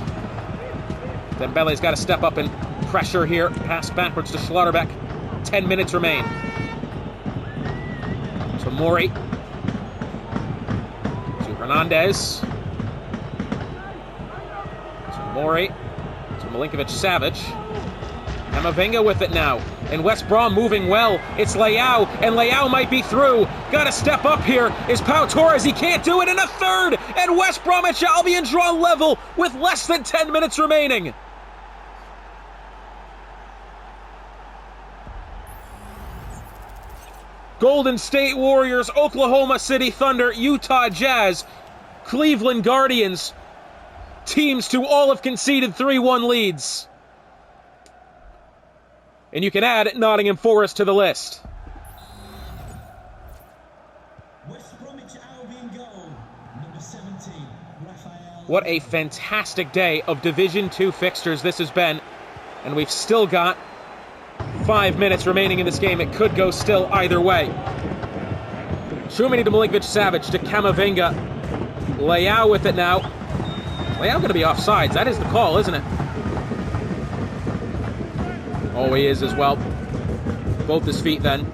[SPEAKER 1] Dembele's got to step up and pressure here. Pass backwards to Schlotterbeck. 10 minutes remain. To Mori. To Hernandez. To Mori. To Milinkovic-Savic. Camavinga with it now. And West Brom moving well. It's Leao, and Leao might be through. Got to step up here. Is Pau Torres. He can't do it in a third. And West Bromwich Albion draw level with less than 10 minutes remaining. Golden State Warriors, Oklahoma City Thunder, Utah Jazz, Cleveland Guardians. Teams to all have conceded 3-1 leads. And you can add Nottingham Forest to the list.
[SPEAKER 2] West Bromwich Albion goal, number 17, Raphael.
[SPEAKER 1] What a fantastic day of Division 2 fixtures this has been. And we've still got 5 minutes remaining in this game. It could go still either way. Tchouaméni to Milinkovic-Savic to Camavinga. Leao with it now. Leao going to be offsides. That is the call, isn't it? Oh, he is as well. Both his feet then.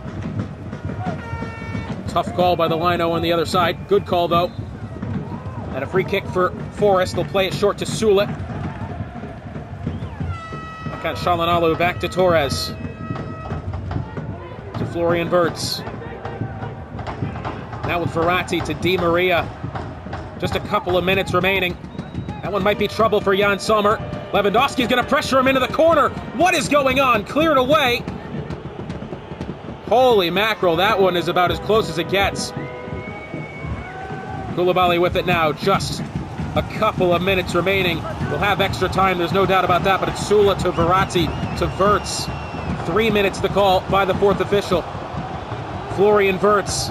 [SPEAKER 1] Tough call by the lino on the other side. Good call, though. And a free kick for Forest. They'll play it short to Sule. Got Shalanoglu back to Torres. To Florian Wirtz. Now with Verratti to Di Maria. Just a couple of minutes remaining. That one might be trouble for Jan Sommer. Lewandowski's going to pressure him into the corner. What is going on? Cleared away. Holy mackerel, that one is about as close as it gets. Koulibaly with it now. Just a couple of minutes remaining. We'll have extra time, there's no doubt about that, but it's Sule to Verratti to Wirtz. 3 minutes the call by the fourth official. Florian Wirtz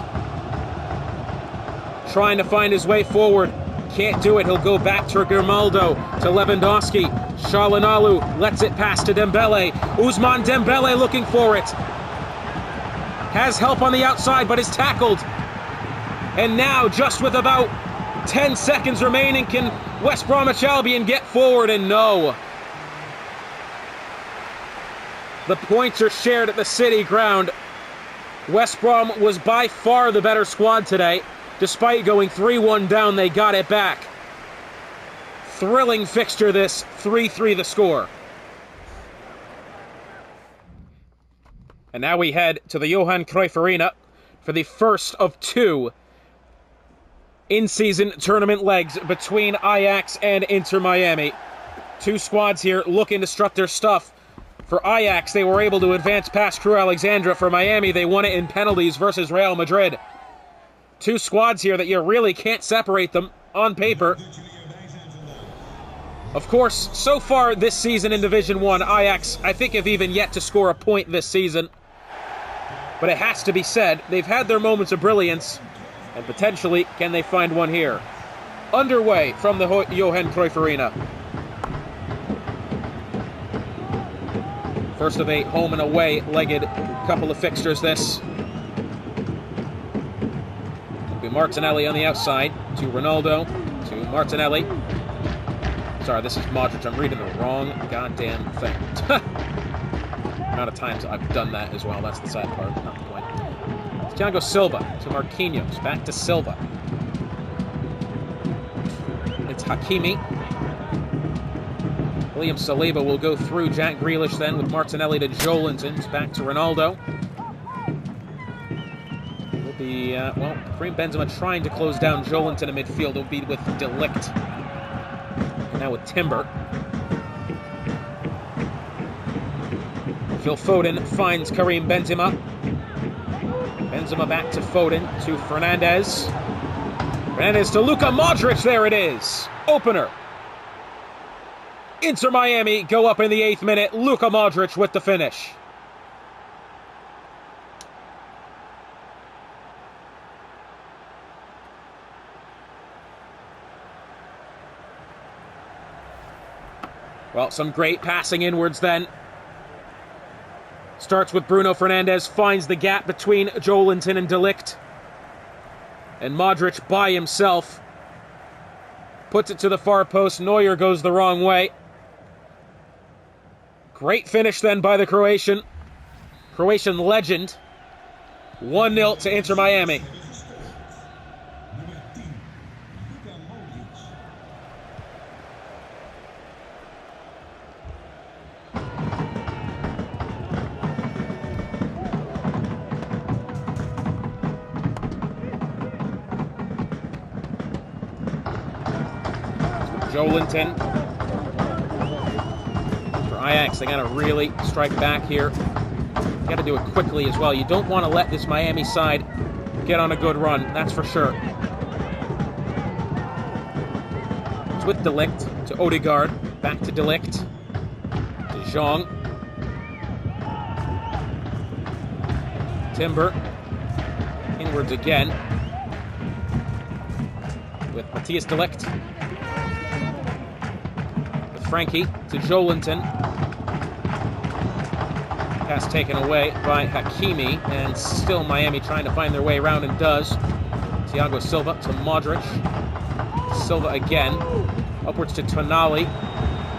[SPEAKER 1] trying to find his way forward. Can't do it. He'll go back to Grimaldo, to Lewandowski. Shalanoglu lets it pass to Dembele. Ousmane Dembele looking for it. Has help on the outside, but is tackled. And now, just with about 10 seconds remaining, can West Bromwich Albion get forward? And no. The points are shared at the City Ground. West Brom was by far the better squad today. Despite going 3-1 down, they got it back. Thrilling fixture this, 3-3 the score. And now we head to the Johan Cruyff Arena for the first of 2 in-season tournament legs between Ajax and Inter Miami. 2 squads here looking to strut their stuff. For Ajax, they were able to advance past Crew Alexandra. For Miami, they won it in penalties versus Real Madrid. 2 squads here that you really can't separate them on paper. Of course, so far this season in Division 1, Ajax, I think, have even yet to score a point this season. But it has to be said, they've had their moments of brilliance, and potentially, can they find one here? Underway from the Johan Cruyff Arena. First of a home and away legged couple of fixtures this. Martinelli on the outside to Ronaldo to Martinelli. Sorry, this is Modric. I'm reading the wrong goddamn thing. Amount of times I've done that as well. That's the sad part, not the point. Thiago Silva to Marquinhos. Back to Silva. It's Hakimi. William Saliba will go through Jack Grealish then with Martinelli to Joelinton. Back to Ronaldo. Well, Karim Benzema trying to close down Joelinton in midfield. It'll be with De Ligt. Now with Timber. Phil Foden finds Karim Benzema. Benzema back to Foden, to Fernandez. Fernandez to Luka Modric, there it is. Opener. Inter Miami go up in the 8th minute. Luka Modric with the finish. Well, some great passing inwards then. Starts with Bruno Fernandes, finds the gap between Joelinton and De Ligt. And Modric by himself puts it to the far post. Neuer goes the wrong way. Great finish then by the Croatian legend. 1-0 to Inter Miami. Joelinton. For Ajax, they got to really strike back here. Got to do it quickly as well. You don't want to let this Miami side get on a good run, that's for sure. It's with De Ligt to Odegaard. Back to De Ligt. De Jong. Timber. Inwards again. With Matthias De Ligt. Frankie to Joelinton. Pass taken away by Hakimi, and still Miami trying to find their way around, and does. Thiago Silva to Modric. Silva again. Upwards to Tonali.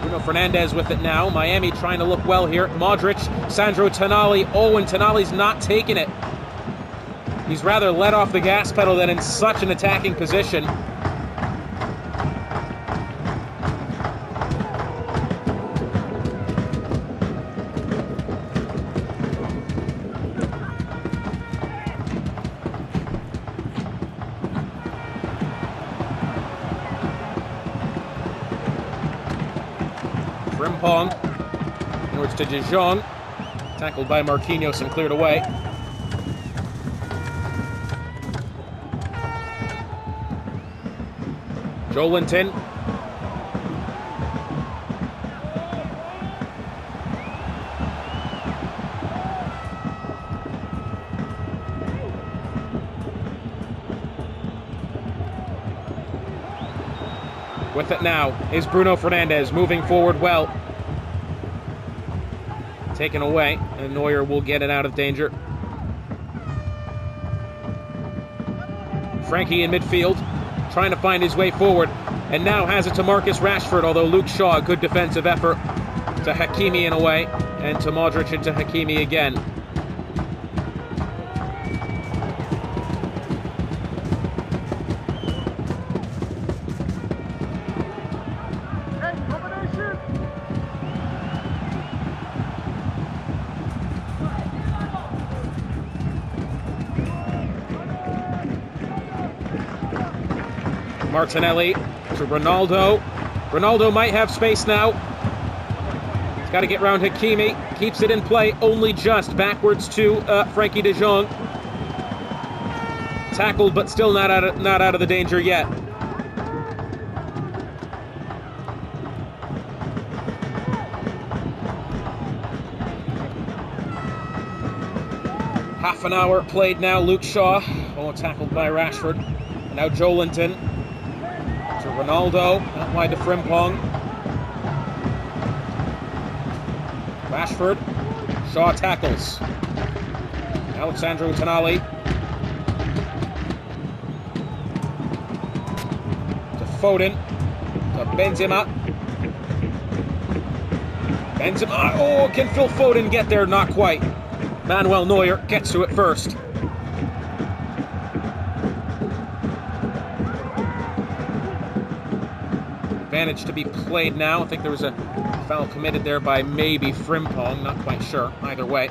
[SPEAKER 1] Bruno Fernandes with it now. Miami trying to look well here. Modric, Sandro Tonali. Oh, and Tonali's not taking it. He's rather let off the gas pedal than in such an attacking position. Frimpong, inwards to De Jong, tackled by Marquinhos and cleared away. Joelinton. With it now is Bruno Fernandes, moving forward well. Taken away, and Neuer will get it out of danger. Frankie in midfield, trying to find his way forward, and now has it to Marcus Rashford, although Luke Shaw, a good defensive effort to Hakimi in a way, and to Modric and to Hakimi again. Martinelli to Ronaldo. Ronaldo might have space now. He's got to get round Hakimi. Keeps it in play, only just. Backwards to Frankie de Jong. Tackled, but still not out of the danger yet. Half an hour played now. Luke Shaw. Oh, tackled by Rashford. And now Joelinton. To Ronaldo, out wide to Frimpong. Rashford. Shaw tackles. Alexandro Tonali. To Foden. To Benzema. Benzema. Oh, can Phil Foden get there? Not quite. Manuel Neuer gets to it first. Advantage to be played now. I think there was a foul committed there by maybe Frimpong, not quite sure. Either way.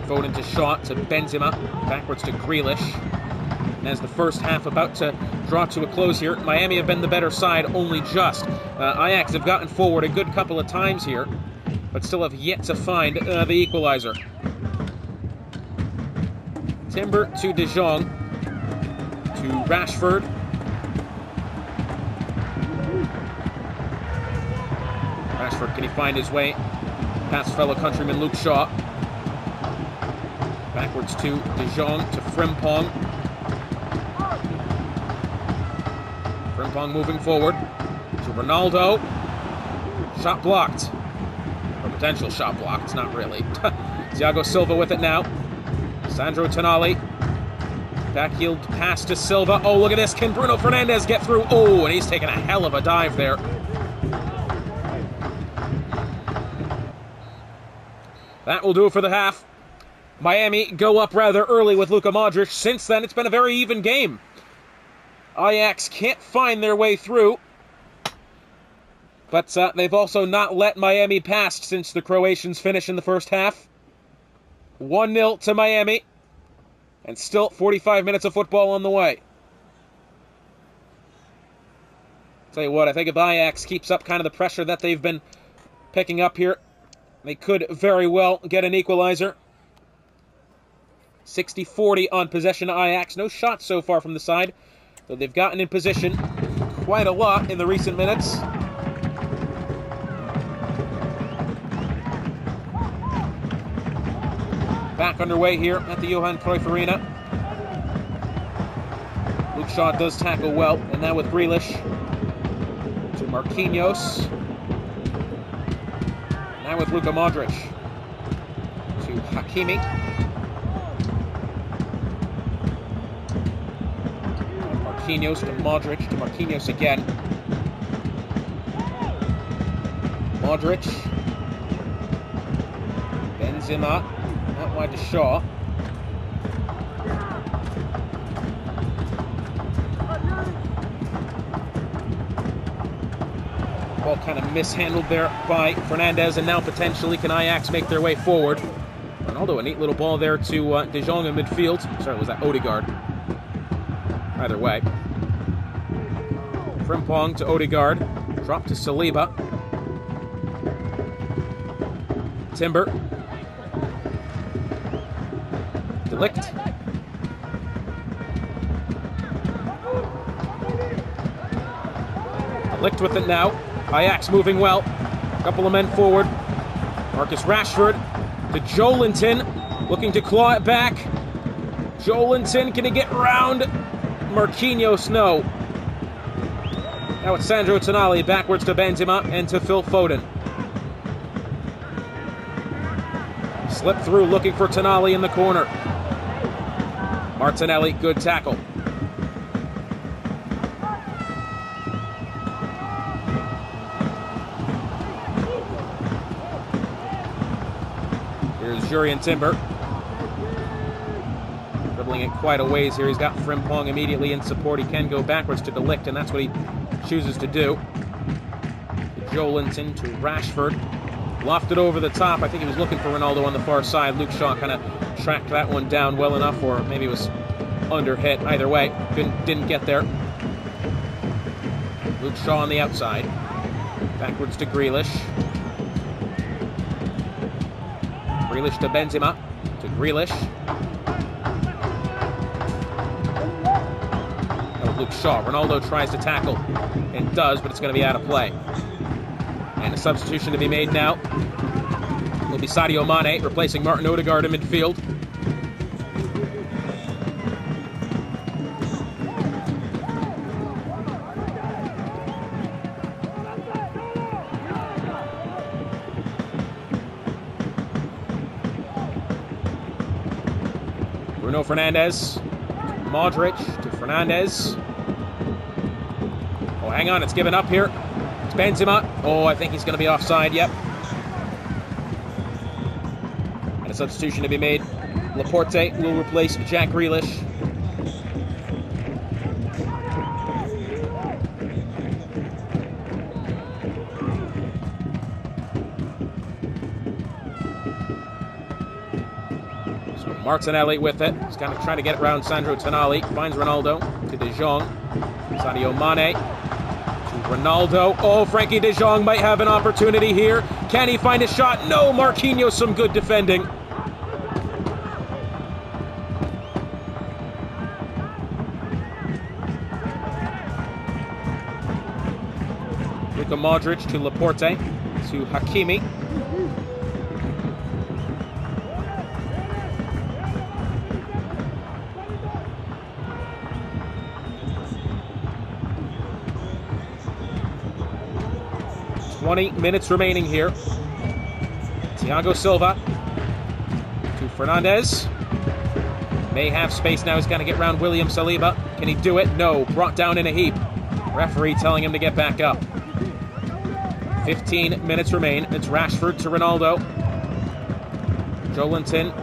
[SPEAKER 1] Foden to Shaw, to Benzema, backwards to Grealish. And as the first half about to draw to a close here, Miami have been the better side, only just. Ajax have gotten forward a good couple of times here, but still have yet to find the equalizer. Timber to De Jong. To Rashford. Rashford, can he find his way past fellow countryman Luke Shaw? Backwards to De Jong, to Frimpong. Frimpong moving forward to Ronaldo. Shot blocked. Or potential shot blocked, it's not really. Thiago Silva with it now. Sandro Tonali. Back-heeled pass to Silva. Oh, look at this. Can Bruno Fernandes get through? Oh, and he's taking a hell of a dive there. That will do it for the half. Miami go up rather early with Luka Modric. Since then, it's been a very even game. Ajax can't find their way through. But they've also not let Miami pass since the Croatians finish in the first half. 1-0 to Miami. And still 45 minutes of football on the way. Tell you what, I think if Ajax keeps up kind of the pressure that they've been picking up here, they could very well get an equalizer. 60-40 on possession to Ajax. No shots so far from the side, though they've gotten in position quite a lot in the recent minutes. Back underway here at the Johan Cruyff Arena. Luke Shaw does tackle well, and now with Grealish to Marquinhos. Now with Luka Modric to Hakimi. Marquinhos to Modric to Marquinhos again. Modric. Benzema. Out wide to Shaw. Ball kind of mishandled there by Fernandes, and now potentially can Ajax make their way forward. Ronaldo, a neat little ball there to De Jong in midfield. Sorry, was that Odegaard? Either way. Frimpong to Odegaard. Drop to Saliba. Timber. De Ligt. De Ligt with it now. Ajax moving well. A couple of men forward. Marcus Rashford to Joelinton. Looking to claw it back. Joelinton, can he get round? Marquinhos, no. Now it's Sandro Tonali backwards to Benzema and to Phil Foden. Slip through looking for Tonali in the corner. Martinelli, good tackle. Here's Jurrien Timber. Dribbling it quite a ways here. He's got Frimpong immediately in support. He can go backwards to De Ligt, and that's what he chooses to do. Joelinton to Rashford. Lofted over the top. I think he was looking for Ronaldo on the far side. Luke Shaw kind of tracked that one down well enough, or maybe it was under hit. Either way, didn't get there. Luke Shaw on the outside. Backwards to Grealish. Grealish to Benzema. To Grealish. That was Luke Shaw. Ronaldo tries to tackle and does, but it's going to be out of play. And a substitution to be made now will be Sadio Mane replacing Martin Odegaard in midfield. Bruno Fernandes, Modric to Fernandes. Oh, hang on, it's given up here. It's Benzema. Oh, I think he's going to be offside, yep. And a substitution to be made. Laporte will replace Jack Grealish. So Martinelli with it. He's kind of trying to get around Sandro Tonali. Finds Ronaldo to De Jong. Sadio Mane. Ronaldo. Oh, Frankie de Jong might have an opportunity here. Can he find a shot? No, Marquinhos, some good defending. Luka Modric to Laporte to Hakimi. Minutes remaining here. Thiago Silva to Fernandez. May have space now. He's going to get round William Saliba. Can he do it? No. Brought down in a heap. Referee telling him to get back up. 15 minutes remain. It's Rashford to Ronaldo. Joelinton.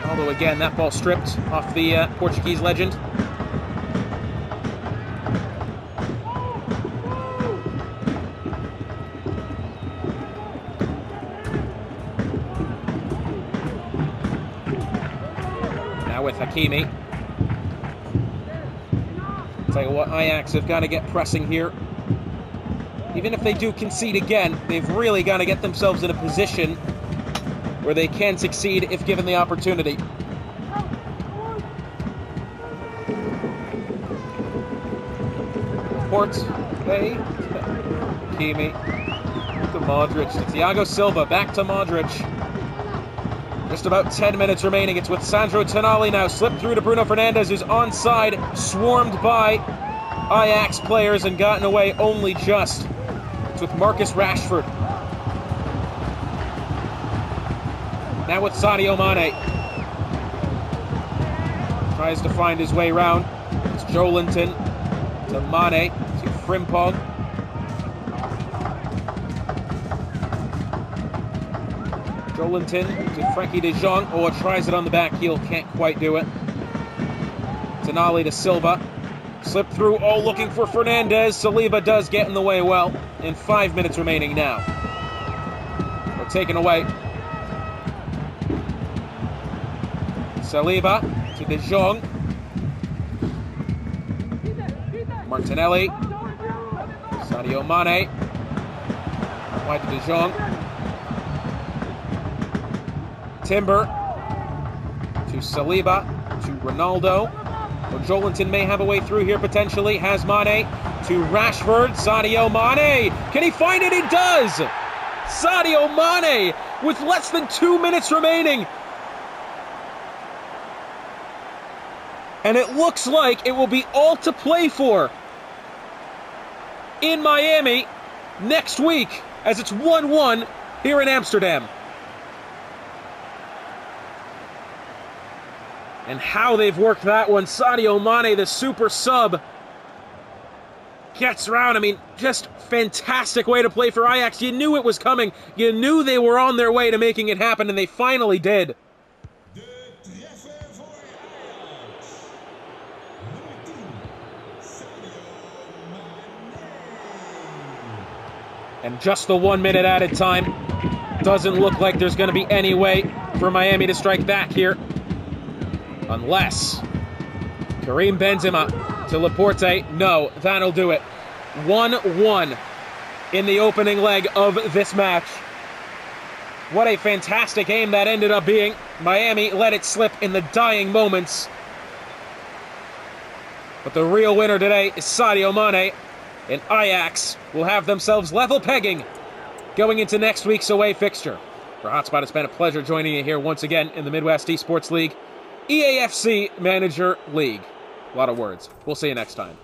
[SPEAKER 1] Although again, that ball stripped off the Portuguese legend. With Hakimi. Tell you what, Ajax have got to get pressing here. Even if they do concede again, they've really got to get themselves in a position where they can succeed if given the opportunity. Laporte, okay. Hakimi to Modric to Thiago Silva, back to Modric. Just about 10 minutes remaining. It's with Sandro Tonali now. Slipped through to Bruno Fernandes, who's onside. Swarmed by Ajax players and gotten away only just. It's with Marcus Rashford. Now with Sadio Mane. Tries to find his way round. It's Joelinton to Mane to Frimpong. Joelinton to Frankie de Jong. Oh, tries it on the back heel. Can't quite do it. Tonali to Silva. Slip through. Oh, looking for Fernandez. Saliba does get in the way well. And 5 minutes remaining now. We're taken away. Saliba to de Jong. Martinelli. Sadio Mane. Wide to de Jong. Timber to Saliba to Ronaldo. Well, Joelinton may have a way through here potentially. Has Mane to Rashford. Sadio Mane. Can he find it? He does! Sadio Mane with less than 2 minutes remaining. And it looks like it will be all to play for in Miami next week as it's 1-1 here in Amsterdam. And how they've worked that one. Sadio Mane, the super sub, gets around. I mean, just fantastic way to play for Ajax. You knew it was coming. You knew they were on their way to making it happen, and they finally did. And just the 1 minute added time. Doesn't look like there's going to be any way for Miami to strike back here. Unless Karim Benzema to Laporte. No, that'll do it. 1-1 in the opening leg of this match. What a fantastic game that ended up being. Miami let it slip in the dying moments. But the real winner today is Sadio Mane. And Ajax will have themselves level pegging going into next week's away fixture. For Hotspot, it's been a pleasure joining you here once again in the Midwest Esports League EAFC Manager League. A lot of words. We'll see you next time.